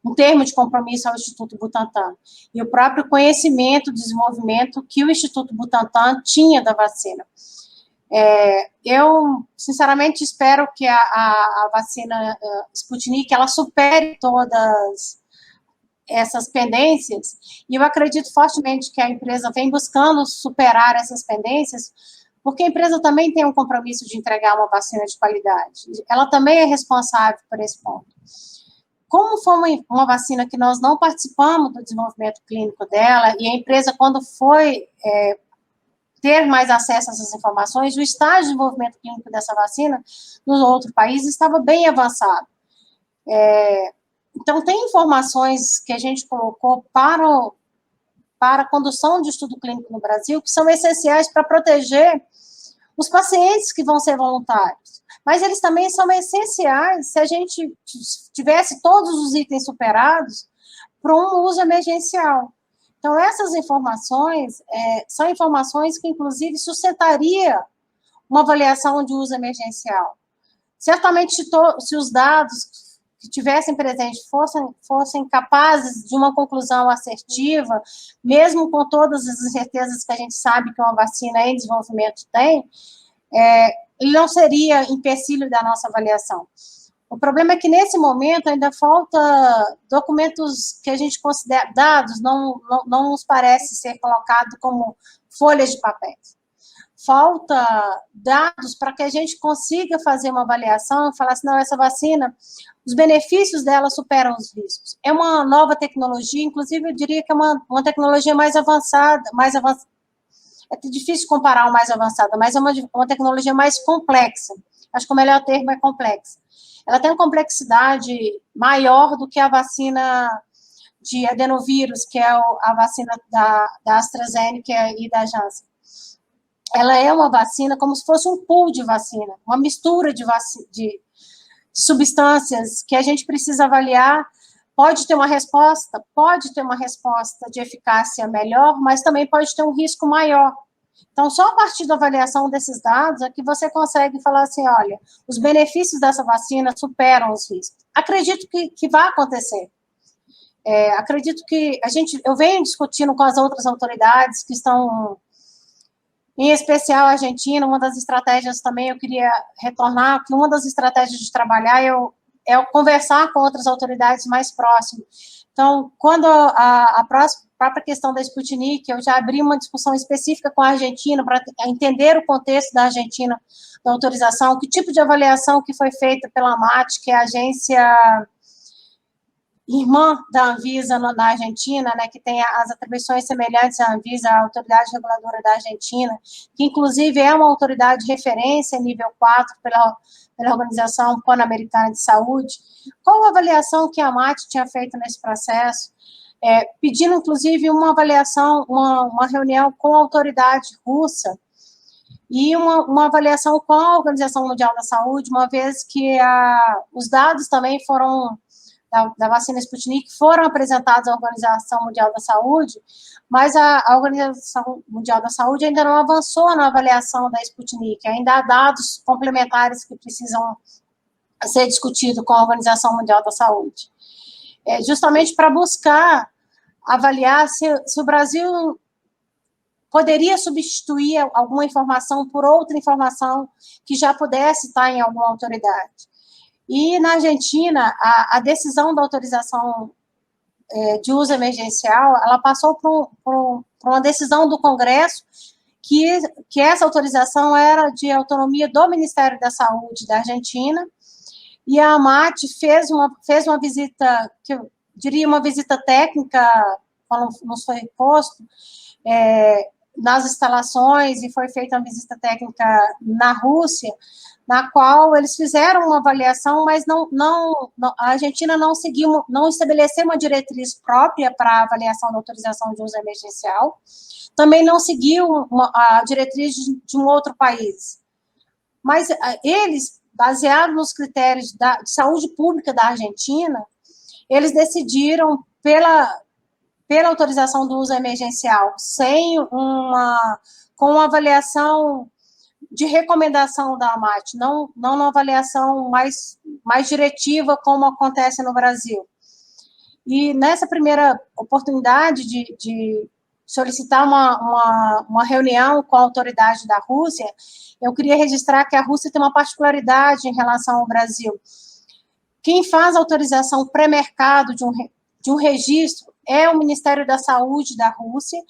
um termo de compromisso ao Instituto Butantan. E o próprio conhecimento, desenvolvimento que o Instituto Butantan tinha da vacina. Eu, sinceramente, espero que a vacina Sputnik, ela supere todas essas pendências, e eu acredito fortemente que a empresa vem buscando superar essas pendências, porque a empresa também tem um compromisso de entregar uma vacina de qualidade. Ela também é responsável por esse ponto. Como foi uma vacina que nós não participamos do desenvolvimento clínico dela, e a empresa, quando foi ter mais acesso a essas informações, o estágio de desenvolvimento clínico dessa vacina nos outros países estava bem avançado. Então, tem informações que a gente colocou para a condução de estudo clínico no Brasil que são essenciais para proteger os pacientes que vão ser voluntários. Mas eles também são essenciais se a gente tivesse todos os itens superados para um uso emergencial. Então, essas informações são informações que, inclusive, sustentaria uma avaliação de uso emergencial. Certamente, se os dados que tivessem presente fossem capazes de uma conclusão assertiva, mesmo com todas as incertezas que a gente sabe que uma vacina em desenvolvimento tem, ele não seria empecilho da nossa avaliação. O problema é que, nesse momento, ainda falta documentos que a gente considera dados, não nos parece ser colocado como folhas de papel. Falta dados para que a gente consiga fazer uma avaliação e falar assim, não, essa vacina, os benefícios dela superam os riscos. É uma nova tecnologia, inclusive eu diria que é uma tecnologia mais avançada, é difícil comparar o mais avançada, mas é uma tecnologia mais complexa. Acho que o melhor termo é complexa. Ela tem uma complexidade maior do que a vacina de adenovírus, que é a vacina da AstraZeneca e da Janssen. Ela é uma vacina como se fosse um pool de vacina, uma mistura de substâncias que a gente precisa avaliar. Pode ter uma resposta de eficácia melhor, mas também pode ter um risco maior. Então, só a partir da avaliação desses dados é que você consegue falar assim, olha, os benefícios dessa vacina superam os riscos. Acredito que vai acontecer. Acredito que eu venho discutindo com as outras autoridades que estão, em especial a Argentina, uma das estratégias também, eu queria retornar, que uma das estratégias de trabalhar é conversar com outras autoridades mais próximas. Então, quando a própria questão da Sputnik, eu já abri uma discussão específica com a Argentina para entender o contexto da Argentina, da autorização, que tipo de avaliação que foi feita pela AMAT, que é a agência irmã da Anvisa na Argentina, né, que tem as atribuições semelhantes à Anvisa, a autoridade reguladora da Argentina, que inclusive é uma autoridade de referência nível 4 pela Organização Pan-Americana de Saúde. Qual a avaliação que a AMAT tinha feito nesse processo? Pedindo, inclusive, uma avaliação, uma reunião com a autoridade russa e uma avaliação com a Organização Mundial da Saúde, uma vez que os dados também foram da vacina Sputnik foram apresentados à Organização Mundial da Saúde, mas a Organização Mundial da Saúde ainda não avançou na avaliação da Sputnik, ainda há dados complementares que precisam ser discutidos com a Organização Mundial da Saúde. Justamente para buscar avaliar se o Brasil poderia substituir alguma informação por outra informação que já pudesse estar em alguma autoridade. E, na Argentina, a decisão da autorização de uso emergencial, ela passou por uma decisão do Congresso que essa autorização era de autonomia do Ministério da Saúde da Argentina, e a AMAT fez uma visita, que eu diria uma visita técnica protocolo nos foi posto nas instalações, e foi feita uma visita técnica na Rússia, na qual eles fizeram uma avaliação, mas a Argentina não estabeleceu uma diretriz própria para a avaliação da autorização de uso emergencial, também não seguiu a diretriz de um outro país. Mas eles, baseados nos critérios de saúde pública da Argentina, eles decidiram pela autorização do uso emergencial, com uma avaliação de recomendação da AMAT, não uma avaliação mais diretiva, como acontece no Brasil. E nessa primeira oportunidade de solicitar uma reunião com a autoridade da Rússia, eu queria registrar que a Rússia tem uma particularidade em relação ao Brasil. Quem faz a autorização pré-mercado de um registro é o Ministério da Saúde da Rússia,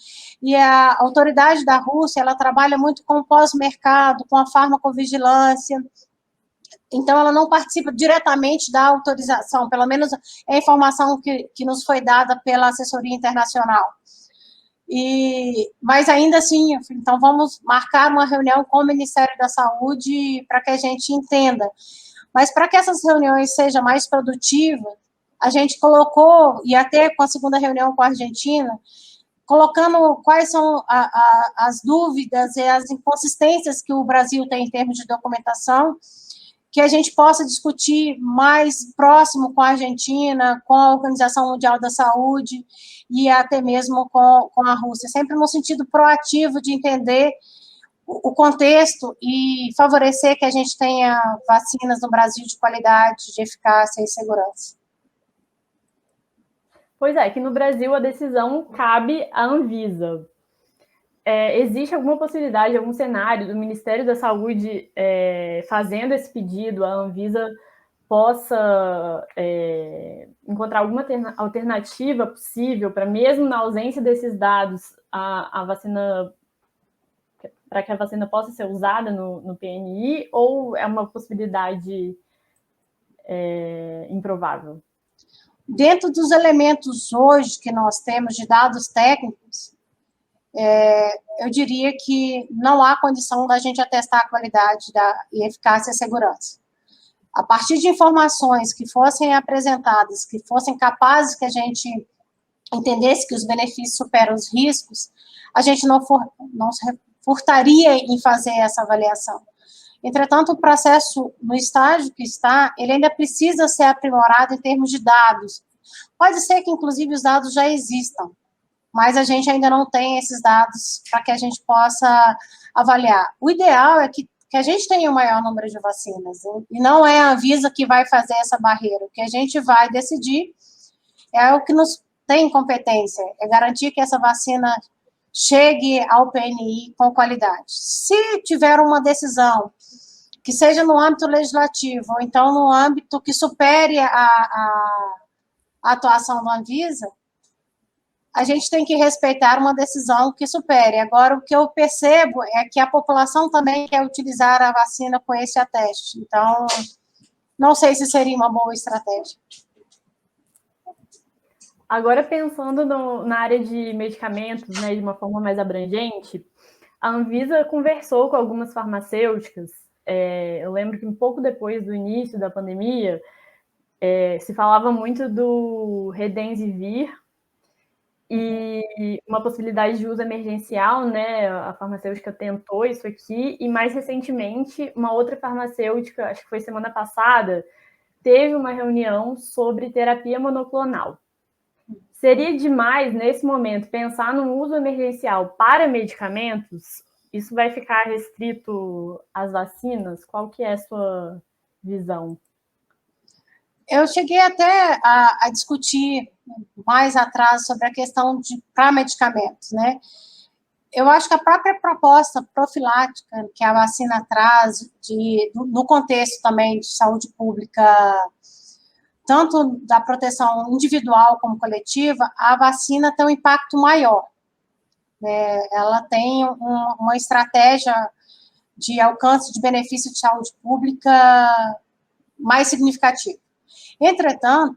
e a autoridade da Rússia, ela trabalha muito com o pós-mercado, com a farmacovigilância, então ela não participa diretamente da autorização, pelo menos é a informação que nos foi dada pela assessoria internacional. Mas ainda assim, então vamos marcar uma reunião com o Ministério da Saúde para que a gente entenda. Mas para que essas reuniões sejam mais produtivas, a gente colocou, e até com a segunda reunião com a Argentina, colocando quais são as dúvidas e as inconsistências que o Brasil tem em termos de documentação, que a gente possa discutir mais próximo com a Argentina, com a Organização Mundial da Saúde e até mesmo com a Rússia, sempre no sentido proativo de entender o contexto e favorecer que a gente tenha vacinas no Brasil de qualidade, de eficácia e segurança. Pois é, que no Brasil a decisão cabe à Anvisa. Existe alguma possibilidade, algum cenário do Ministério da Saúde fazendo esse pedido, a Anvisa possa encontrar alguma alternativa possível para, mesmo na ausência desses dados, a vacina, para que a vacina possa ser usada no PNI, ou é uma possibilidade improvável? Dentro dos elementos hoje que nós temos de dados técnicos, eu diria que não há condição da gente atestar a qualidade e eficácia e segurança. A partir de informações que fossem apresentadas, que fossem capazes que a gente entendesse que os benefícios superam os riscos, a gente não se furtaria em fazer essa avaliação. Entretanto, o processo, no estágio que está, ele ainda precisa ser aprimorado em termos de dados. Pode ser que, inclusive, os dados já existam, mas a gente ainda não tem esses dados para que a gente possa avaliar. O ideal é que a gente tenha o maior número de vacinas, e não é a Anvisa que vai fazer essa barreira. O que a gente vai decidir é o que nos tem competência, é garantir que essa vacina chegue ao PNI com qualidade. Se tiver uma decisão que seja no âmbito legislativo, ou então no âmbito que supere a atuação da Anvisa, a gente tem que respeitar uma decisão que supere. Agora, o que eu percebo é que a população também quer utilizar a vacina com esse ateste. Então, não sei se seria uma boa estratégia. Agora, pensando na área de medicamentos, né, de uma forma mais abrangente, a Anvisa conversou com algumas farmacêuticas. Eu lembro que um pouco depois do início da pandemia, se falava muito do Remdesivir e uma possibilidade de uso emergencial, né? A farmacêutica tentou isso aqui, e mais recentemente, uma outra farmacêutica, acho que foi semana passada, teve uma reunião sobre terapia monoclonal. Seria demais, nesse momento, pensar no uso emergencial para medicamentos? Isso vai ficar restrito às vacinas? Qual que é a sua visão? Eu cheguei até a discutir mais atrás sobre a questão para medicamentos, né? Eu acho que a própria proposta profilática que a vacina traz, no contexto também de saúde pública, tanto da proteção individual como coletiva, a vacina tem um impacto maior. Ela tem uma estratégia de alcance de benefício de saúde pública mais significativa. Entretanto,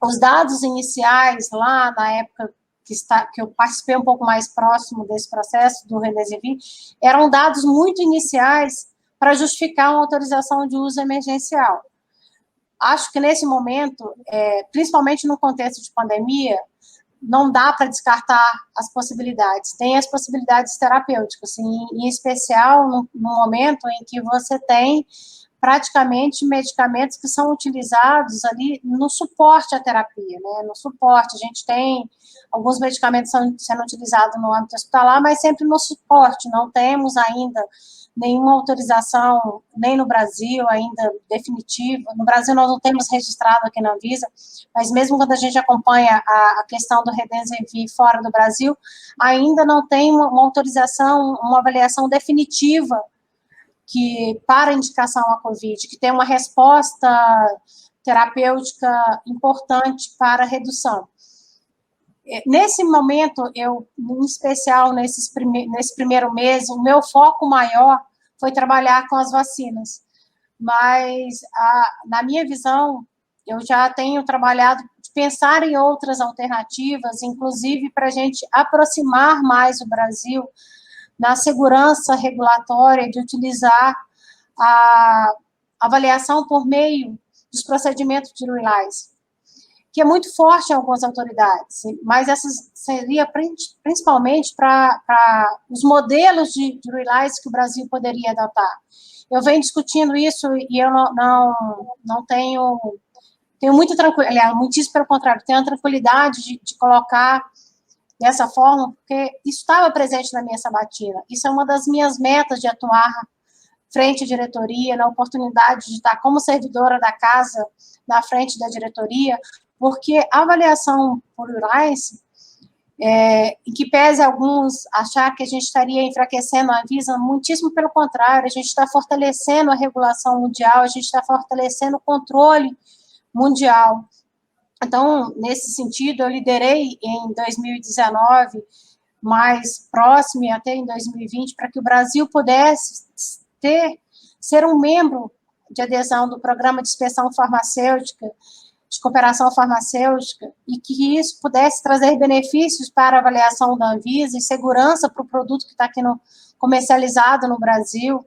os dados iniciais, lá na época que eu participei um pouco mais próximo desse processo do Remdesivir, eram dados muito iniciais para justificar uma autorização de uso emergencial. Acho que nesse momento, principalmente no contexto de pandemia, não dá para descartar as possibilidades. Tem as possibilidades terapêuticas, em especial no momento em que você tem praticamente medicamentos que são utilizados ali no suporte à terapia, né? No suporte, a gente tem alguns medicamentos sendo utilizados no âmbito hospitalar, mas sempre no suporte, não temos ainda nenhuma autorização, nem no Brasil ainda definitiva. No Brasil nós não temos registrado aqui na Anvisa, mas mesmo quando a gente acompanha a questão do Remdesivir fora do Brasil, ainda não tem uma autorização, uma avaliação definitiva que para indicação à COVID, que tem uma resposta terapêutica importante para a redução. Nesse momento, em especial nesse primeiro mês, o meu foco maior foi trabalhar com as vacinas. Mas, na minha visão, eu já tenho trabalhado de pensar em outras alternativas, inclusive para a gente aproximar mais o Brasil na segurança regulatória de utilizar a avaliação por meio dos procedimentos de RELISE, que é muito forte em algumas autoridades, mas essas seria principalmente para os modelos de RELISE que o Brasil poderia adotar. Eu venho discutindo isso e eu não tenho muito tranquilidade, aliás, muitíssimo pelo contrário, tenho a tranquilidade de colocar dessa forma, porque isso estava presente na minha sabatina. Isso é uma das minhas metas de atuar frente à diretoria, na oportunidade de estar como servidora da casa, na frente da diretoria, porque a avaliação por RELISE, em que pese alguns achar que a gente estaria enfraquecendo a Anvisa, muitíssimo pelo contrário, a gente está fortalecendo a regulação mundial, a gente está fortalecendo o controle mundial. Então, nesse sentido, eu liderei em 2019, mais próximo e até em 2020, para que o Brasil pudesse ser um membro de adesão do Programa de Inspeção Farmacêutica, de Cooperação Farmacêutica, e que isso pudesse trazer benefícios para a avaliação da Anvisa e segurança para o produto que está aqui comercializado no Brasil,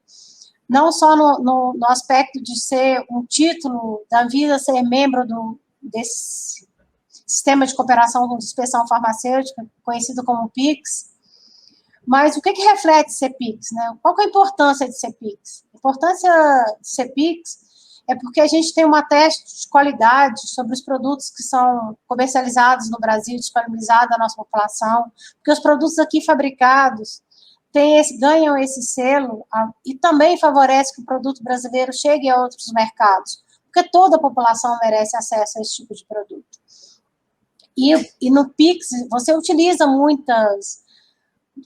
não só no aspecto de ser um título da Anvisa ser membro desse sistema de cooperação com inspeção farmacêutica, conhecido como PIX, mas o que reflete ser PIX, né? Qual que é a importância de ser PIX? A importância de ser PIX é porque a gente tem uma teste de qualidade sobre os produtos que são comercializados no Brasil, disponibilizados à nossa população, porque os produtos aqui fabricados ganham esse selo e também favorece que o produto brasileiro chegue a outros mercados, porque toda a população merece acesso a esse tipo de produto. E no PIX, você utiliza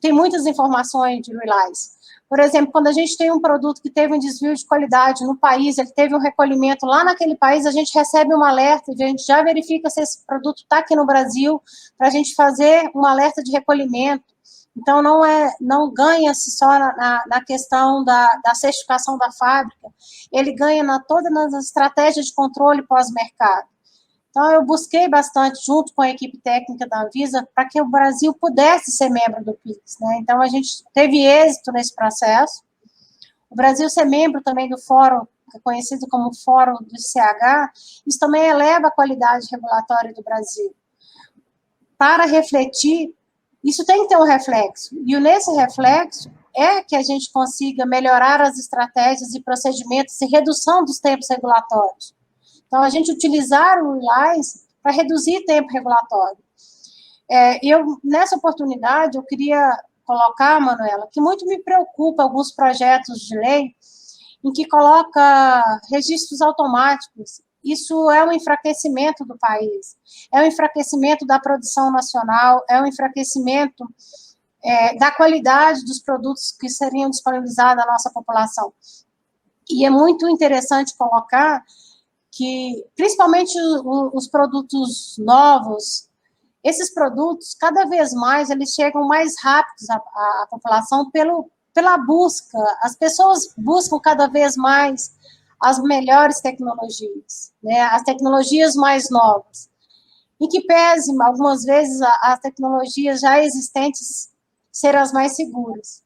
tem muitas informações de RELISE. Por exemplo, quando a gente tem um produto que teve um desvio de qualidade no país, ele teve um recolhimento lá naquele país, a gente recebe um alerta, a gente já verifica se esse produto está aqui no Brasil, para a gente fazer um alerta de recolhimento. Então, não ganha-se só na questão da certificação da fábrica, ele ganha todas as estratégias de controle pós-mercado. Então, eu busquei bastante, junto com a equipe técnica da Anvisa, para que o Brasil pudesse ser membro do PIX, né? Então, a gente teve êxito nesse processo. O Brasil ser membro também do fórum, que é conhecido como Fórum do CH, isso também eleva a qualidade regulatória do Brasil. Para refletir, isso tem que ter um reflexo. E nesse reflexo é que a gente consiga melhorar as estratégias e procedimentos e redução dos tempos regulatórios. Então, a gente utilizar o RELISE para reduzir tempo regulatório. Nessa oportunidade, eu queria colocar, Manuela, que muito me preocupa alguns projetos de lei em que coloca registros automáticos. Isso é um enfraquecimento do país, é um enfraquecimento da produção nacional, é um enfraquecimento da qualidade dos produtos que seriam disponibilizados à nossa população. E é muito interessante colocar que, principalmente os produtos novos, esses produtos, cada vez mais, eles chegam mais rápidos à população pela busca. As pessoas buscam cada vez mais as melhores tecnologias, né? As tecnologias mais novas. em que pese, algumas vezes, as tecnologias já existentes serem as mais seguras.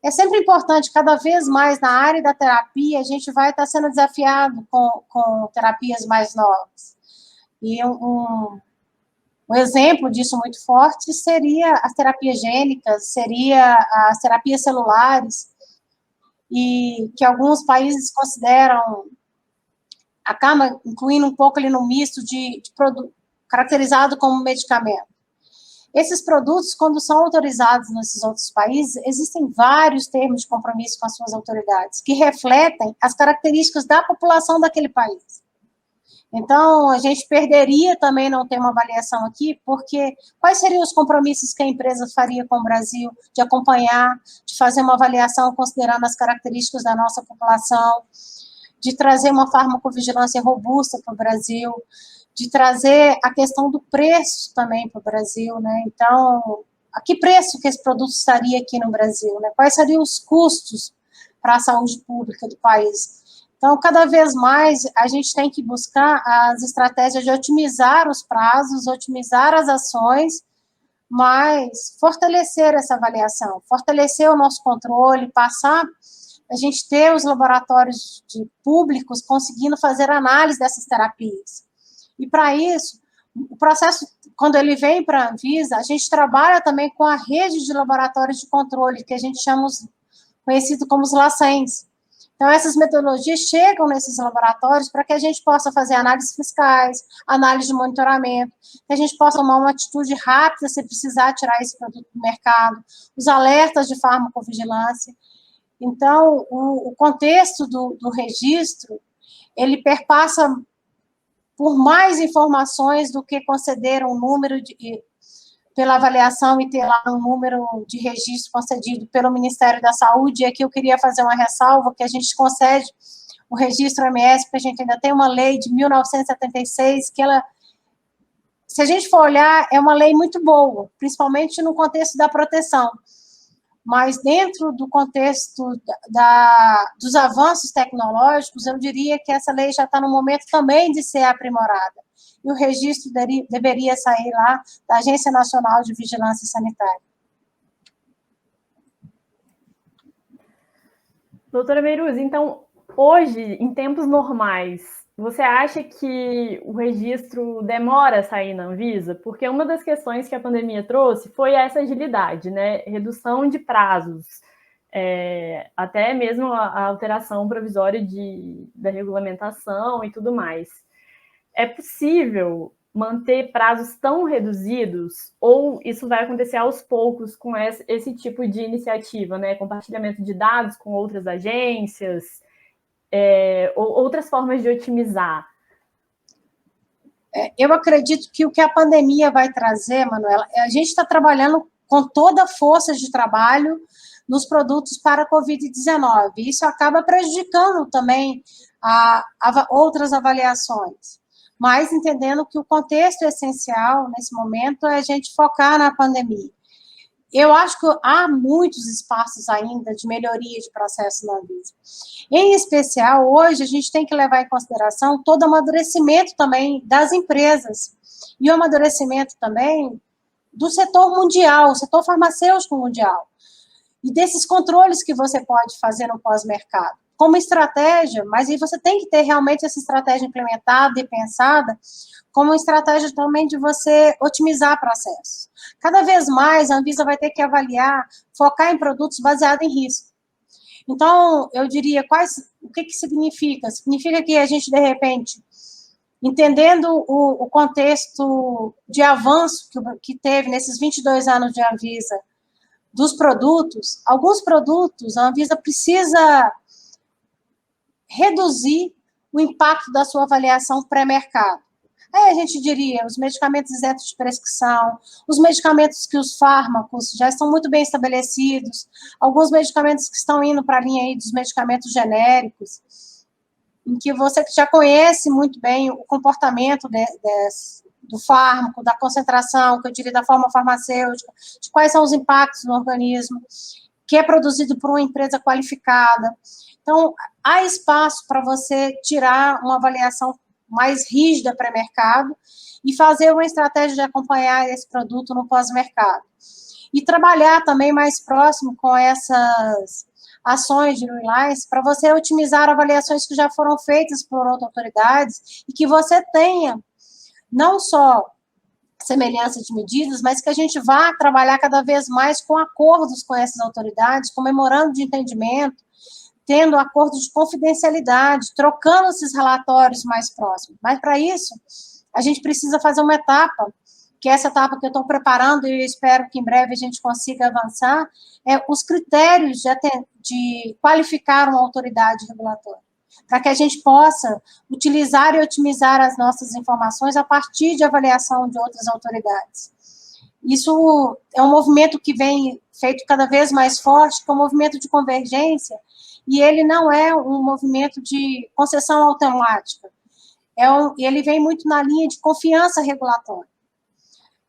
É sempre importante, cada vez mais na área da terapia, a gente vai estar sendo desafiado com terapias mais novas. E um exemplo disso muito forte seria as terapias gênicas, seria as terapias celulares, e que alguns países consideram, acaba incluindo um pouco ali no misto de produto caracterizado como medicamento. Esses produtos, quando são autorizados nesses outros países, existem vários termos de compromisso com as suas autoridades, que refletem as características da população daquele país. Então, a gente perderia também não ter uma avaliação aqui, porque quais seriam os compromissos que a empresa faria com o Brasil de acompanhar, de fazer uma avaliação considerando as características da nossa população, de trazer uma farmacovigilância robusta para o Brasil, de trazer a questão do preço também para o Brasil, né? Então, a que preço que esse produto estaria aqui no Brasil, né? Quais seriam os custos para a saúde pública do país? Então, cada vez mais, a gente tem que buscar as estratégias de otimizar os prazos, otimizar as ações, mas fortalecer essa avaliação, fortalecer o nosso controle, passar a gente ter os laboratórios públicos conseguindo fazer análise dessas terapias. E, para isso, o processo, quando ele vem para a Anvisa, a gente trabalha também com a rede de laboratórios de controle, que a gente chama, conhecido como os LACENs. Então, essas metodologias chegam nesses laboratórios para que a gente possa fazer análises fiscais, análise de monitoramento, que a gente possa tomar uma atitude rápida se precisar tirar esse produto do mercado, os alertas de farmacovigilância. Então, o contexto do registro, ele perpassa por mais informações do que conceder um número pela avaliação e ter lá um número de registro concedido pelo Ministério da Saúde. E aqui eu queria fazer uma ressalva, que a gente concede o registro OMS, porque a gente ainda tem uma lei de 1976, que ela, se a gente for olhar, é uma lei muito boa, principalmente no contexto da proteção. Mas dentro do contexto dos avanços tecnológicos, eu diria que essa lei já está no momento também de ser aprimorada. E o registro deveria sair lá da Agência Nacional de Vigilância Sanitária. Doutora Meiruzzi, então, hoje, em tempos normais, você acha que o registro demora a sair na Anvisa? Porque uma das questões que a pandemia trouxe foi essa agilidade, né? Redução de prazos, até mesmo a alteração provisória da regulamentação e tudo mais. É possível manter prazos tão reduzidos, ou isso vai acontecer aos poucos com esse tipo de iniciativa, né? Compartilhamento de dados com outras agências, ou outras formas de otimizar? Eu acredito que o que a pandemia vai trazer, Manuela, a gente está trabalhando com toda a força de trabalho nos produtos para a Covid-19. Isso acaba prejudicando também outras avaliações. Mas entendendo que o contexto essencial, nesse momento, é a gente focar na pandemia. Eu acho que há muitos espaços ainda de melhoria de processo na Anvisa. Em especial, hoje, a gente tem que levar em consideração todo o amadurecimento também das empresas e o amadurecimento também do setor mundial, o setor farmacêutico mundial, e desses controles que você pode fazer no pós-mercado. Como estratégia, mas aí você tem que ter realmente essa estratégia implementada e pensada como estratégia também de você otimizar processos. Cada vez mais, a Anvisa vai ter que avaliar, focar em produtos baseados em risco. Então, eu diria, o que significa? Significa que a gente, de repente, entendendo o contexto de avanço que teve nesses 22 anos de Anvisa, dos produtos, alguns produtos, a Anvisa precisa reduzir o impacto da sua avaliação pré-mercado. Aí a gente diria, os medicamentos isentos de prescrição, os medicamentos que os fármacos já estão muito bem estabelecidos, alguns medicamentos que estão indo para a linha aí dos medicamentos genéricos, em que você já conhece muito bem o comportamento do fármaco, da concentração, que eu diria da forma farmacêutica, de quais são os impactos no organismo, que é produzido por uma empresa qualificada. Então, há espaço para você tirar uma avaliação mais rígida para pré-mercado e fazer uma estratégia de acompanhar esse produto no pós-mercado. E trabalhar também mais próximo com essas ações de reliance para você otimizar avaliações que já foram feitas por outras autoridades e que você tenha não só semelhança de medidas, mas que a gente vá trabalhar cada vez mais com acordos com essas autoridades, com memorando de entendimento, tendo acordos de confidencialidade, trocando esses relatórios mais próximos. Mas, para isso, a gente precisa fazer uma etapa, que é essa etapa que eu estou preparando, e eu espero que em breve a gente consiga avançar, é os critérios de qualificar uma autoridade regulatória, para que a gente possa utilizar e otimizar as nossas informações a partir de avaliação de outras autoridades. Isso é um movimento que vem feito cada vez mais forte, que é um movimento de convergência, e ele não é um movimento de concessão automática, ele vem muito na linha de confiança regulatória.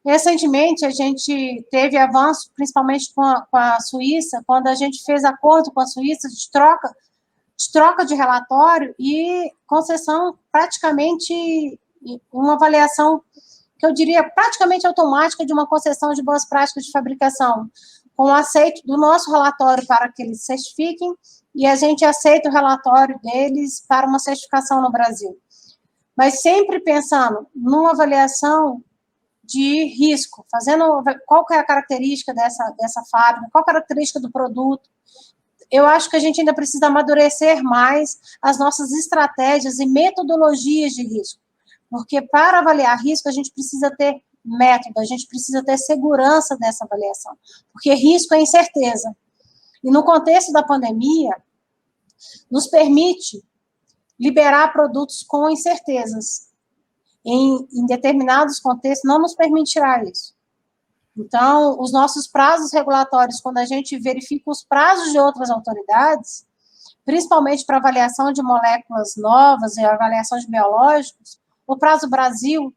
Recentemente, a gente teve avanço, principalmente com a Suíça, quando a gente fez acordo com a Suíça de troca de relatório e concessão praticamente, uma avaliação que eu diria praticamente automática de uma concessão de boas práticas de fabricação, com o aceito do nosso relatório para que eles certifiquem e a gente aceita o relatório deles para uma certificação no Brasil. Mas sempre pensando numa avaliação de risco, fazendo qual que é a característica dessa fábrica, qual a característica do produto. Eu acho que a gente ainda precisa amadurecer mais as nossas estratégias e metodologias de risco, porque para avaliar risco a gente precisa ter método, a gente precisa ter segurança dessa avaliação, porque risco é incerteza. E no contexto da pandemia, nos permite liberar produtos com incertezas. Em determinados contextos, não nos permitirá isso. Então, os nossos prazos regulatórios, quando a gente verifica os prazos de outras autoridades, principalmente para avaliação de moléculas novas e avaliação de biológicos, o prazo Brasil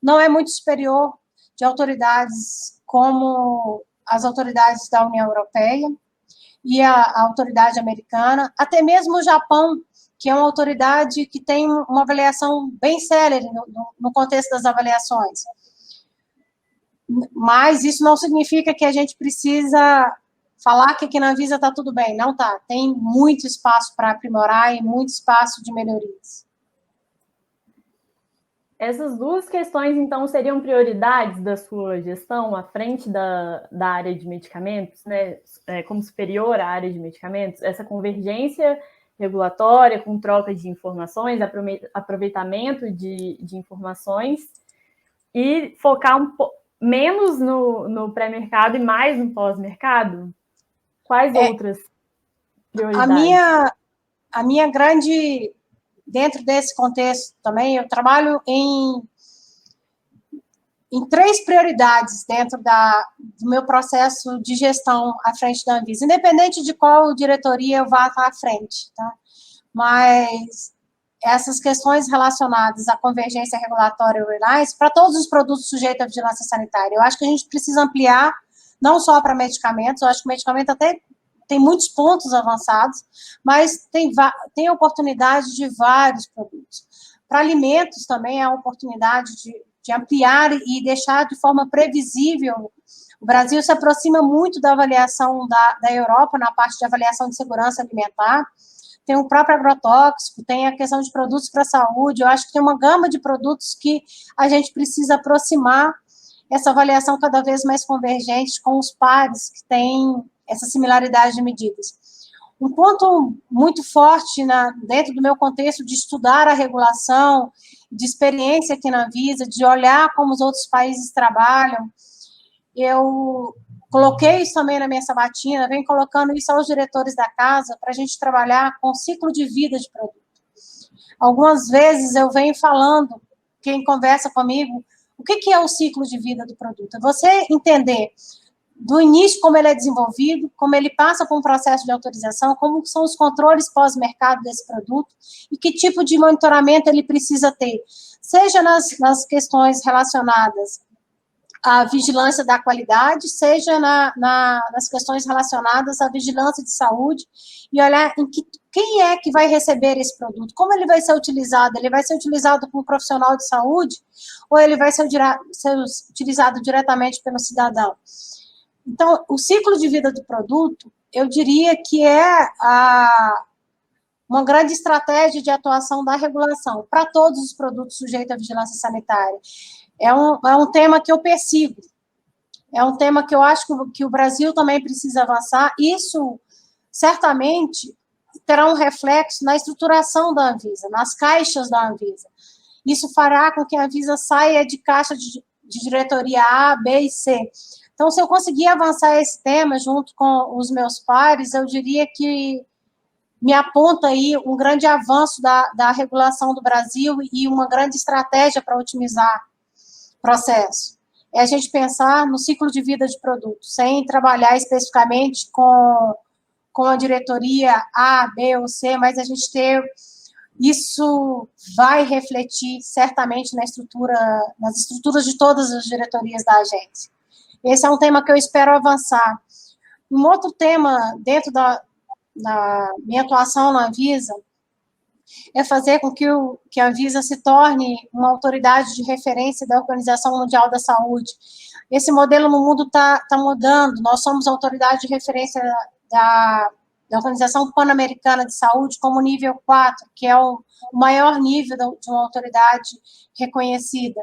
não é muito superior de autoridades como as autoridades da União Europeia e a autoridade americana, até mesmo o Japão, que é uma autoridade que tem uma avaliação bem célere no contexto das avaliações. Mas isso não significa que a gente precisa falar que aqui na Anvisa está tudo bem. Não está. Tem muito espaço para aprimorar e muito espaço de melhorias. Essas duas questões, então, seriam prioridades da sua gestão à frente da área de medicamentos, né? Como superior à área de medicamentos, essa convergência regulatória, com troca de informações, aproveitamento de informações, e focar menos no pré-mercado e mais no pós-mercado? Quais outras prioridades? A minha grande... Dentro desse contexto também, eu trabalho em 3 prioridades dentro do meu processo de gestão à frente da Anvisa, independente de qual diretoria eu vá estar à frente, tá? Mas essas questões relacionadas à convergência regulatória e reliance, para todos os produtos sujeitos à vigilância sanitária, eu acho que a gente precisa ampliar, não só para medicamentos, eu acho que o medicamento até tem muitos pontos avançados, mas tem oportunidade de vários produtos. Para alimentos também é a oportunidade de ampliar e deixar de forma previsível. O Brasil se aproxima muito da avaliação da Europa na parte de avaliação de segurança alimentar. Tem o próprio agrotóxico, tem a questão de produtos para a saúde. Eu acho que tem uma gama de produtos que a gente precisa aproximar essa avaliação cada vez mais convergente com os pares que têm essa similaridade de medidas. Um ponto muito forte dentro do meu contexto de estudar a regulação, de experiência aqui na Anvisa, de olhar como os outros países trabalham, eu coloquei isso também na minha sabatina, venho colocando isso aos diretores da casa para a gente trabalhar com o ciclo de vida de produto. Algumas vezes eu venho falando, quem conversa comigo, o que é o ciclo de vida do produto? Você entender do início como ele é desenvolvido, como ele passa por um processo de autorização, como são os controles pós-mercado desse produto e que tipo de monitoramento ele precisa ter, seja nas questões relacionadas à vigilância da qualidade, seja nas questões relacionadas à vigilância de saúde, e olhar em que quem é que vai receber esse produto? Como ele vai ser utilizado? Ele vai ser utilizado por um profissional de saúde ou ele vai ser utilizado diretamente pelo cidadão? Então, o ciclo de vida do produto, eu diria que é uma grande estratégia de atuação da regulação para todos os produtos sujeitos à vigilância sanitária. É um tema que eu persigo, é um tema que eu acho que o Brasil também precisa avançar. Isso, certamente, terá um reflexo na estruturação da Anvisa, nas caixas da Anvisa. Isso fará com que a Anvisa saia de caixa de diretoria A, B e C. Então, se eu conseguir avançar esse tema junto com os meus pares, eu diria que me aponta aí um grande avanço da regulação do Brasil e uma grande estratégia para otimizar o processo. É a gente pensar no ciclo de vida de produtos, sem trabalhar especificamente com a diretoria A, B ou C, mas a gente isso vai refletir certamente nas estruturas de todas as diretorias da agência. Esse é um tema que eu espero avançar. Um outro tema, dentro da minha atuação na Anvisa, é fazer com que a Anvisa se torne uma autoridade de referência da Organização Mundial da Saúde. Esse modelo no mundo está mudando. Nós somos a autoridade de referência da Organização Pan-Americana de Saúde como nível 4, que é o maior nível de uma autoridade reconhecida.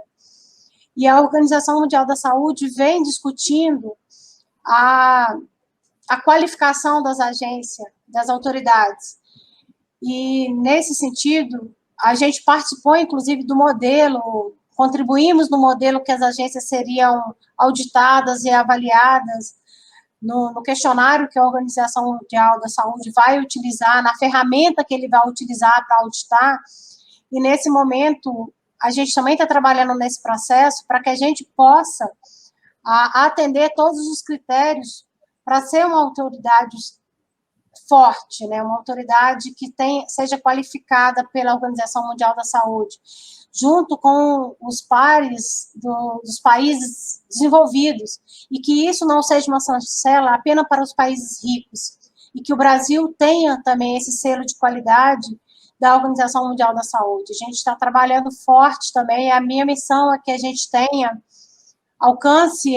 E a Organização Mundial da Saúde vem discutindo a qualificação das agências, das autoridades. E, nesse sentido, a gente participou, inclusive, do modelo, contribuímos no modelo que as agências seriam auditadas e avaliadas no questionário que a Organização Mundial da Saúde vai utilizar, na ferramenta que ele vai utilizar para auditar. E, nesse momento, a gente também está trabalhando nesse processo para que a gente possa atender todos os critérios para ser uma autoridade forte, né, uma autoridade que seja qualificada pela Organização Mundial da Saúde, junto com os pares dos países desenvolvidos, e que isso não seja uma chancela apenas para os países ricos, e que o Brasil tenha também esse selo de qualidade da Organização Mundial da Saúde. A gente está trabalhando forte também, a minha missão é que a gente alcance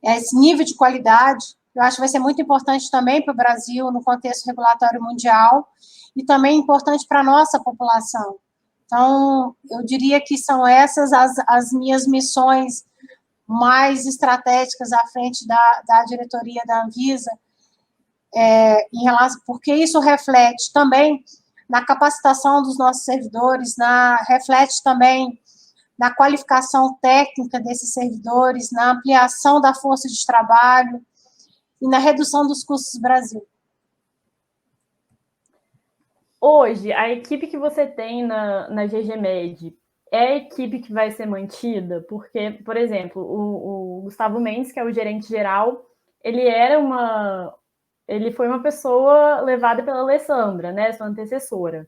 esse nível de qualidade. Eu acho que vai ser muito importante também para o Brasil, no contexto regulatório mundial, e também importante para a nossa população. Então, eu diria que são essas as minhas missões mais estratégicas à frente da diretoria da Anvisa, porque isso reflete também na capacitação dos nossos servidores, reflete também na qualificação técnica desses servidores, na ampliação da força de trabalho e na redução dos custos do Brasil. Hoje, a equipe que você tem na GGMed é a equipe que vai ser mantida? Porque, por exemplo, o Gustavo Mendes, que é o gerente geral, ele foi uma pessoa levada pela Alessandra, né, sua antecessora.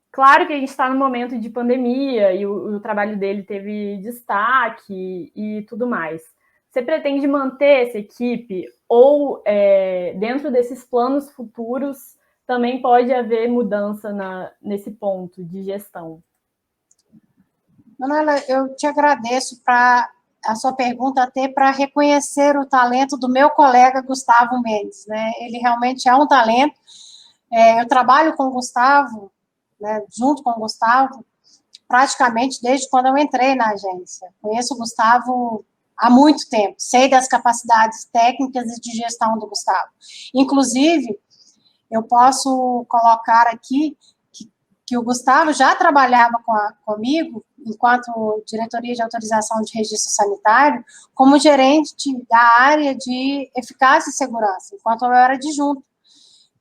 Claro que a gente está num momento de pandemia e o trabalho dele teve destaque e tudo mais. Você pretende manter essa equipe ou, dentro desses planos futuros, também pode haver mudança nesse ponto de gestão? Manuela, eu te agradeço a sua pergunta, até para reconhecer o talento do meu colega Gustavo Mendes, né? Ele realmente é um talento. Eu trabalho com o Gustavo, né, junto com o Gustavo, praticamente desde quando eu entrei na agência. Conheço o Gustavo há muito tempo, sei das capacidades técnicas e de gestão do Gustavo. Inclusive, eu posso colocar aqui que o Gustavo já trabalhava comigo, enquanto diretoria de autorização de registro sanitário, como gerente da área de eficácia e segurança, enquanto eu era adjunto.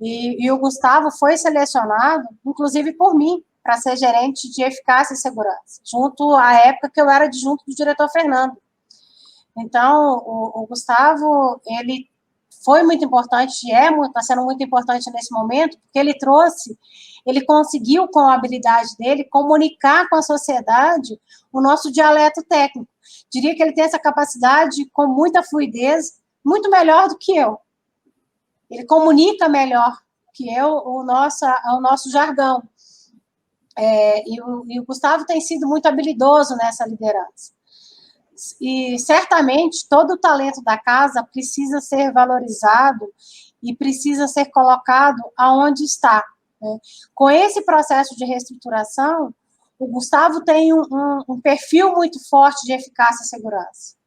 E o Gustavo foi selecionado, inclusive por mim, para ser gerente de eficácia e segurança, junto à época que eu era adjunto do diretor Fernando. Então, o Gustavo, ele foi muito importante, está sendo muito importante nesse momento, porque ele conseguiu, com a habilidade dele, comunicar com a sociedade o nosso dialeto técnico. Diria que ele tem essa capacidade com muita fluidez, muito melhor do que eu. ele comunica melhor que eu o nosso jargão. E o Gustavo tem sido muito habilidoso nessa liderança. E, certamente, todo o talento da casa precisa ser valorizado e precisa ser colocado aonde está. Né? Com esse processo de reestruturação, o Gustavo tem um perfil muito forte de eficácia e segurança.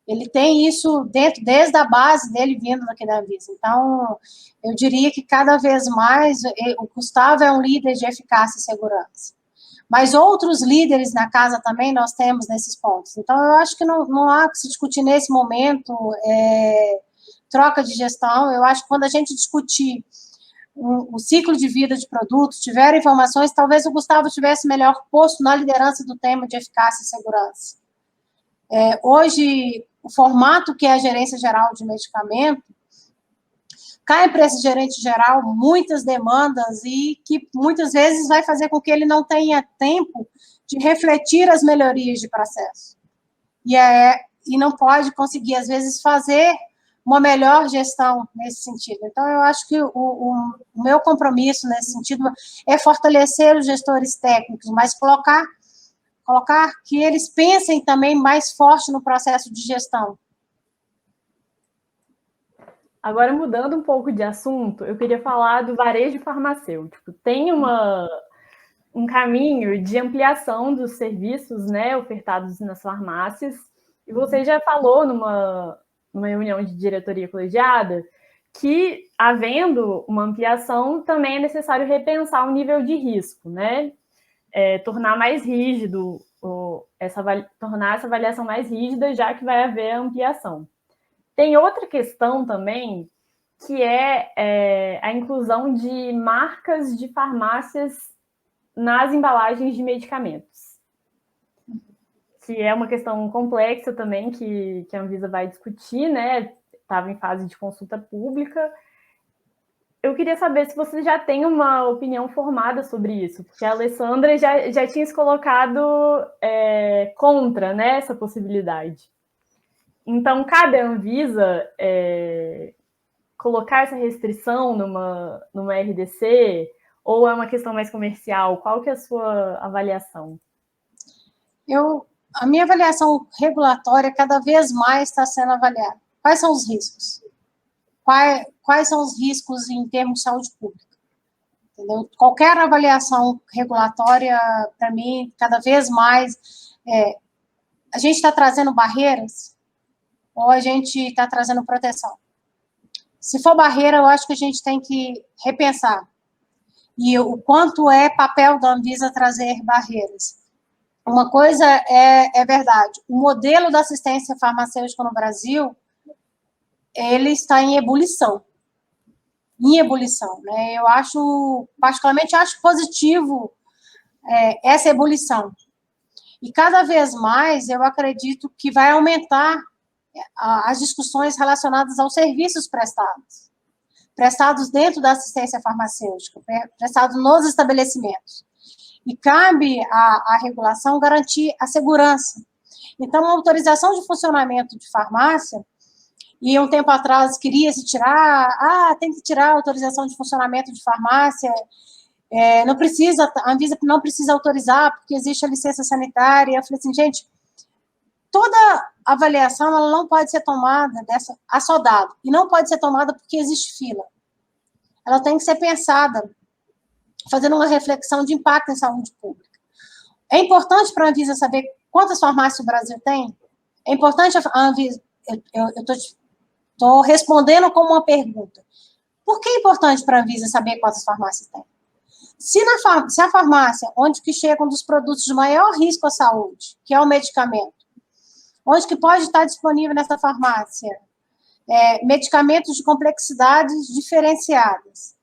Ele tem isso desde a base dele vindo aqui da Anvisa. Então, eu diria que cada vez mais o Gustavo é um líder de eficácia e segurança. Mas outros líderes na casa também nós temos nesses pontos. Então, eu acho que não há que se discutir nesse momento troca de gestão. Eu acho que quando a gente discutir o ciclo de vida de produtos, tiver informações, talvez o Gustavo tivesse melhor posto na liderança do tema de eficácia e segurança. Hoje, o formato que é a gerência geral de medicamento, cai para esse gerente geral muitas demandas e que muitas vezes vai fazer com que ele não tenha tempo de refletir as melhorias de processo. E não pode conseguir, às vezes, fazer uma melhor gestão nesse sentido. Então, eu acho que o meu compromisso nesse sentido é fortalecer os gestores técnicos, mas colocar que eles pensem também mais forte no processo de gestão. Agora, mudando um pouco de assunto, eu queria falar do varejo farmacêutico. Tem um caminho de ampliação dos serviços, né, ofertados nas farmácias, e você já falou numa reunião de diretoria colegiada que, havendo uma ampliação, também é necessário repensar o nível de risco, né? Tornar mais rígido, tornar essa avaliação mais rígida, já que vai haver ampliação. Tem outra questão também, que é a inclusão de marcas de farmácias nas embalagens de medicamentos, que é uma questão complexa também, que a Anvisa vai discutir, né? Estava em fase de consulta pública. Eu queria saber se você já tem uma opinião formada sobre isso, porque a Alessandra já tinha se colocado contra, né, essa possibilidade. Então, cabe à Anvisa colocar essa restrição numa RDC, ou é uma questão mais comercial? Qual que é a sua avaliação? A minha avaliação regulatória cada vez mais está sendo avaliada. Quais são os riscos? Quais são os riscos em termos de saúde pública? Entendeu? Qualquer avaliação regulatória, para mim, cada vez mais, a gente está trazendo barreiras ou a gente está trazendo proteção? Se for barreira, eu acho que a gente tem que repensar. E o quanto é papel da Anvisa trazer barreiras. Uma coisa é verdade, o modelo da assistência farmacêutica no Brasil, ele está em ebulição. Né? Eu particularmente acho positivo essa ebulição. E cada vez mais eu acredito que vai aumentar as discussões relacionadas aos serviços prestados dentro da assistência farmacêutica, prestados nos estabelecimentos. E cabe à regulação garantir a segurança. Então, a autorização de funcionamento de farmácia, e um tempo atrás queria se tirar, tem que tirar a autorização de funcionamento de farmácia, a Anvisa não precisa autorizar, porque existe a licença sanitária. Eu falei assim, gente, toda avaliação ela não pode ser tomada a só dado, e não pode ser tomada porque existe fila. Ela tem que ser pensada, fazendo uma reflexão de impacto em saúde pública. É importante para a Anvisa saber quantas farmácias o Brasil tem? É importante a Anvisa... Eu estou respondendo como uma pergunta. Por que é importante para a Anvisa saber quantas farmácias tem? Se a farmácia, onde que chega um dos produtos de maior risco à saúde, que é o medicamento, onde que pode estar disponível nessa farmácia medicamentos de complexidades diferenciadas,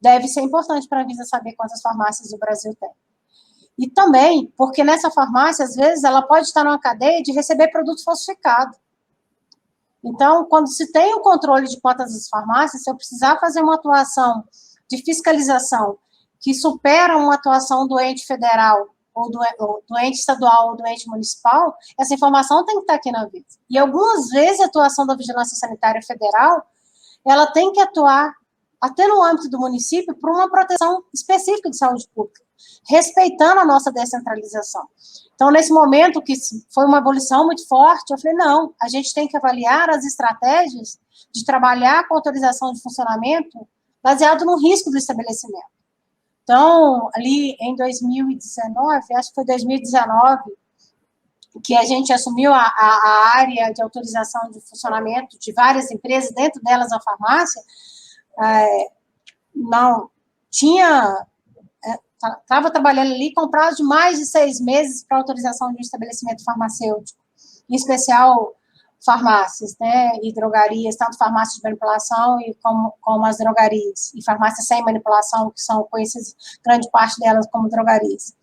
deve ser importante para a Anvisa saber quantas farmácias o Brasil tem. E também, porque nessa farmácia, às vezes, ela pode estar numa cadeia de receber produto falsificado. Então, quando se tem o controle de quantas as farmácias, se eu precisar fazer uma atuação de fiscalização que supera uma atuação do ente federal, ou do ente estadual, ou do ente municipal, essa informação tem que estar aqui na Anvisa. E algumas vezes a atuação da Vigilância Sanitária Federal ela tem que atuar, até no âmbito do município, por uma proteção específica de saúde pública, respeitando a nossa descentralização. Então, nesse momento, que foi uma abolição muito forte, eu falei, não, a gente tem que avaliar as estratégias de trabalhar com autorização de funcionamento baseado no risco do estabelecimento. Então, ali em 2019, acho que foi 2019, que a gente assumiu a área de autorização de funcionamento de várias empresas, dentro delas a farmácia, não tinha... Estava trabalhando ali com prazo de mais de 6 meses para autorização de um estabelecimento farmacêutico, em especial farmácias, né, e drogarias, tanto farmácias de manipulação como as drogarias, e farmácias sem manipulação, que são conhecidas, grande parte delas, como drogarias.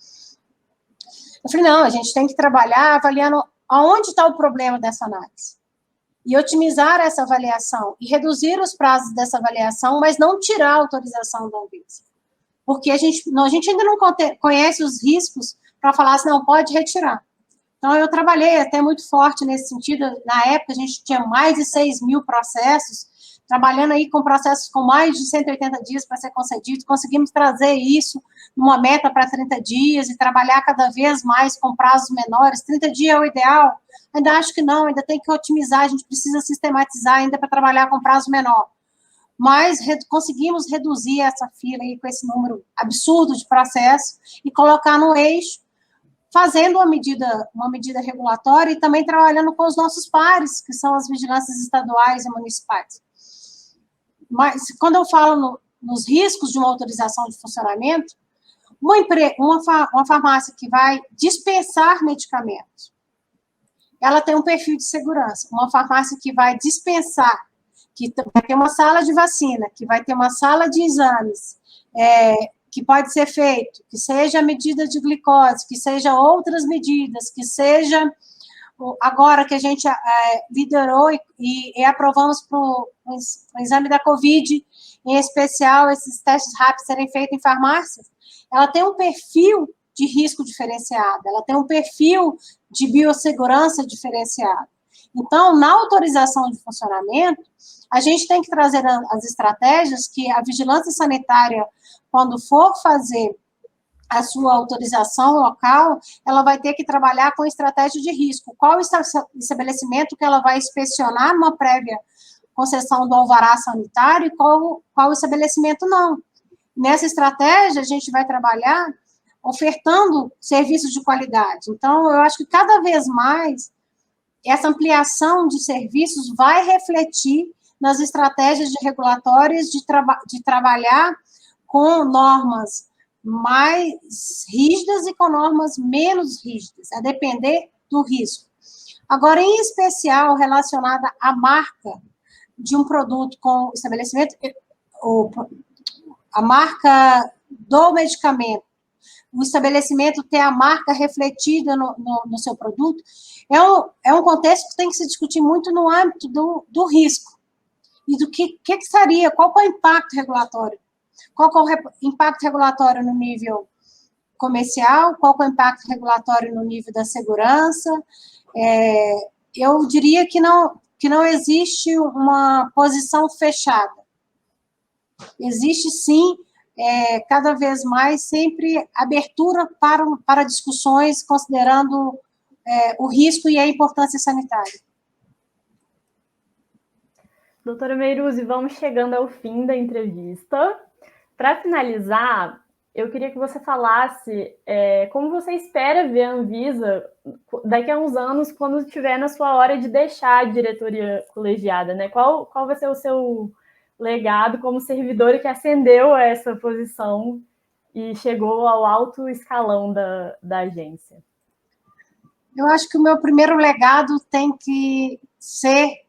Eu falei, não, a gente tem que trabalhar avaliando aonde está o problema dessa análise, e otimizar essa avaliação, e reduzir os prazos dessa avaliação, mas não tirar a autorização da Anvisa. Porque a gente ainda não conhece os riscos para falar assim, não, pode retirar. Então, eu trabalhei até muito forte nesse sentido. Na época, a gente tinha mais de 6 mil processos, trabalhando aí com processos com mais de 180 dias para ser concedido. Conseguimos trazer isso numa meta para 30 dias e trabalhar cada vez mais com prazos menores. 30 dias é o ideal? Ainda acho que não, ainda tem que otimizar, a gente precisa sistematizar ainda para trabalhar com prazo menor. Mas conseguimos reduzir essa fila aí com esse número absurdo de processos e colocar no eixo, fazendo uma medida regulatória e também trabalhando com os nossos pares, que são as vigilâncias estaduais e municipais. Mas, quando eu falo nos riscos de uma autorização de funcionamento, uma farmácia que vai dispensar medicamentos, ela tem um perfil de segurança. Uma farmácia que vai dispensar, que vai ter uma sala de vacina, que vai ter uma sala de exames, que pode ser feito, que seja a medida de glicose, que seja outras medidas, que seja, agora que a gente liderou e aprovamos para o exame da Covid, em especial esses testes rápidos serem feitos em farmácias, ela tem um perfil de risco diferenciado, ela tem um perfil de biossegurança diferenciado. Então, na autorização de funcionamento, a gente tem que trazer as estratégias que a vigilância sanitária, quando for fazer a sua autorização local, ela vai ter que trabalhar com estratégia de risco. Qual estabelecimento que ela vai inspecionar numa prévia concessão do alvará sanitário e qual estabelecimento não. Nessa estratégia, a gente vai trabalhar ofertando serviços de qualidade. Então, eu acho que cada vez mais essa ampliação de serviços vai refletir nas estratégias regulatórias de trabalhar com normas mais rígidas e com normas menos rígidas, a depender do risco. Agora, em especial, relacionada à marca de um produto com estabelecimento, a marca do medicamento, o estabelecimento ter a marca refletida no seu produto, é um contexto que tem que se discutir muito no âmbito do risco. E do que seria, qual é o impacto regulatório? Qual é o impacto regulatório no nível comercial? Qual é o impacto regulatório no nível da segurança? Eu diria que não existe uma posição fechada. Existe, sim, cada vez mais, sempre abertura para discussões, considerando o risco e a importância sanitária. Doutora Meiruzi, vamos chegando ao fim da entrevista. Para finalizar, eu queria que você falasse como você espera ver a Anvisa daqui a uns anos, quando estiver na sua hora de deixar a diretoria colegiada, né? Qual vai ser o seu legado como servidora que ascendeu a essa posição e chegou ao alto escalão da agência? Eu acho que o meu primeiro legado tem que ser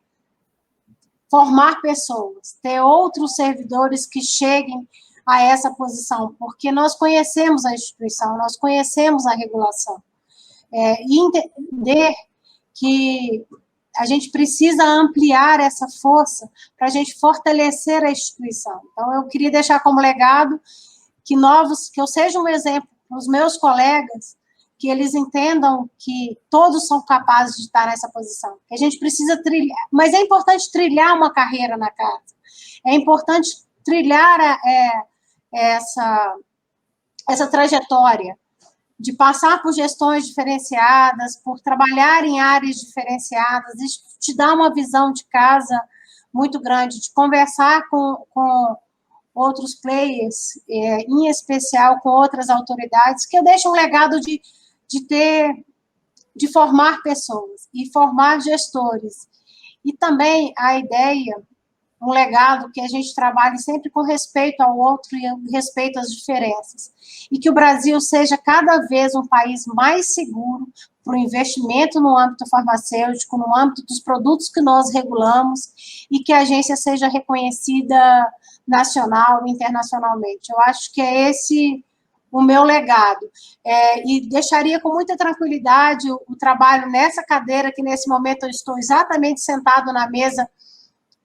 formar pessoas, ter outros servidores que cheguem a essa posição, porque nós conhecemos a instituição, nós conhecemos a regulação, e entender que a gente precisa ampliar essa força para a gente fortalecer a instituição. Então, eu queria deixar como legado que eu seja um exemplo para os meus colegas que eles entendam que todos são capazes de estar nessa posição. Que a gente precisa trilhar, mas é importante trilhar uma carreira na casa. É importante trilhar essa trajetória de passar por gestões diferenciadas, por trabalhar em áreas diferenciadas, isso te dá uma visão de casa muito grande, de conversar com outros players, em especial com outras autoridades, que deixam um legado de formar pessoas e formar gestores. E também a ideia, um legado que a gente trabalhe sempre com respeito ao outro e respeito às diferenças. E que o Brasil seja cada vez um país mais seguro para o investimento no âmbito farmacêutico, no âmbito dos produtos que nós regulamos, e que a agência seja reconhecida nacional e internacionalmente. Eu acho que é esse o meu legado. E deixaria com muita tranquilidade o trabalho nessa cadeira, que nesse momento eu estou exatamente sentado na mesa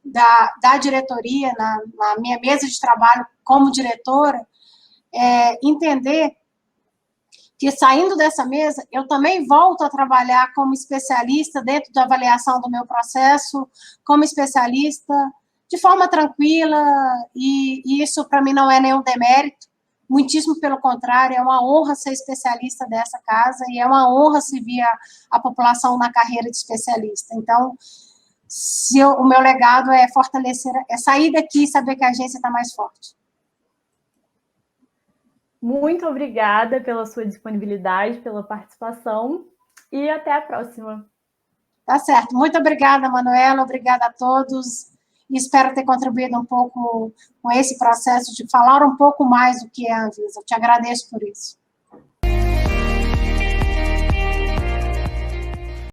da diretoria, na minha mesa de trabalho como diretora, entender que, saindo dessa mesa, eu também volto a trabalhar como especialista dentro da avaliação do meu processo, como especialista, de forma tranquila, e isso, para mim, não é nenhum demérito, muitíssimo pelo contrário, é uma honra ser especialista dessa casa, e é uma honra servir a população na carreira de especialista. Então, o meu legado é fortalecer, é sair daqui e saber que a agência está mais forte. Muito obrigada pela sua disponibilidade, pela participação, e até a próxima. Tá certo. Muito obrigada, Manuela, obrigada a todos, e espero ter contribuído um pouco com esse processo de falar um pouco mais do que é a Anvisa. Eu te agradeço por isso.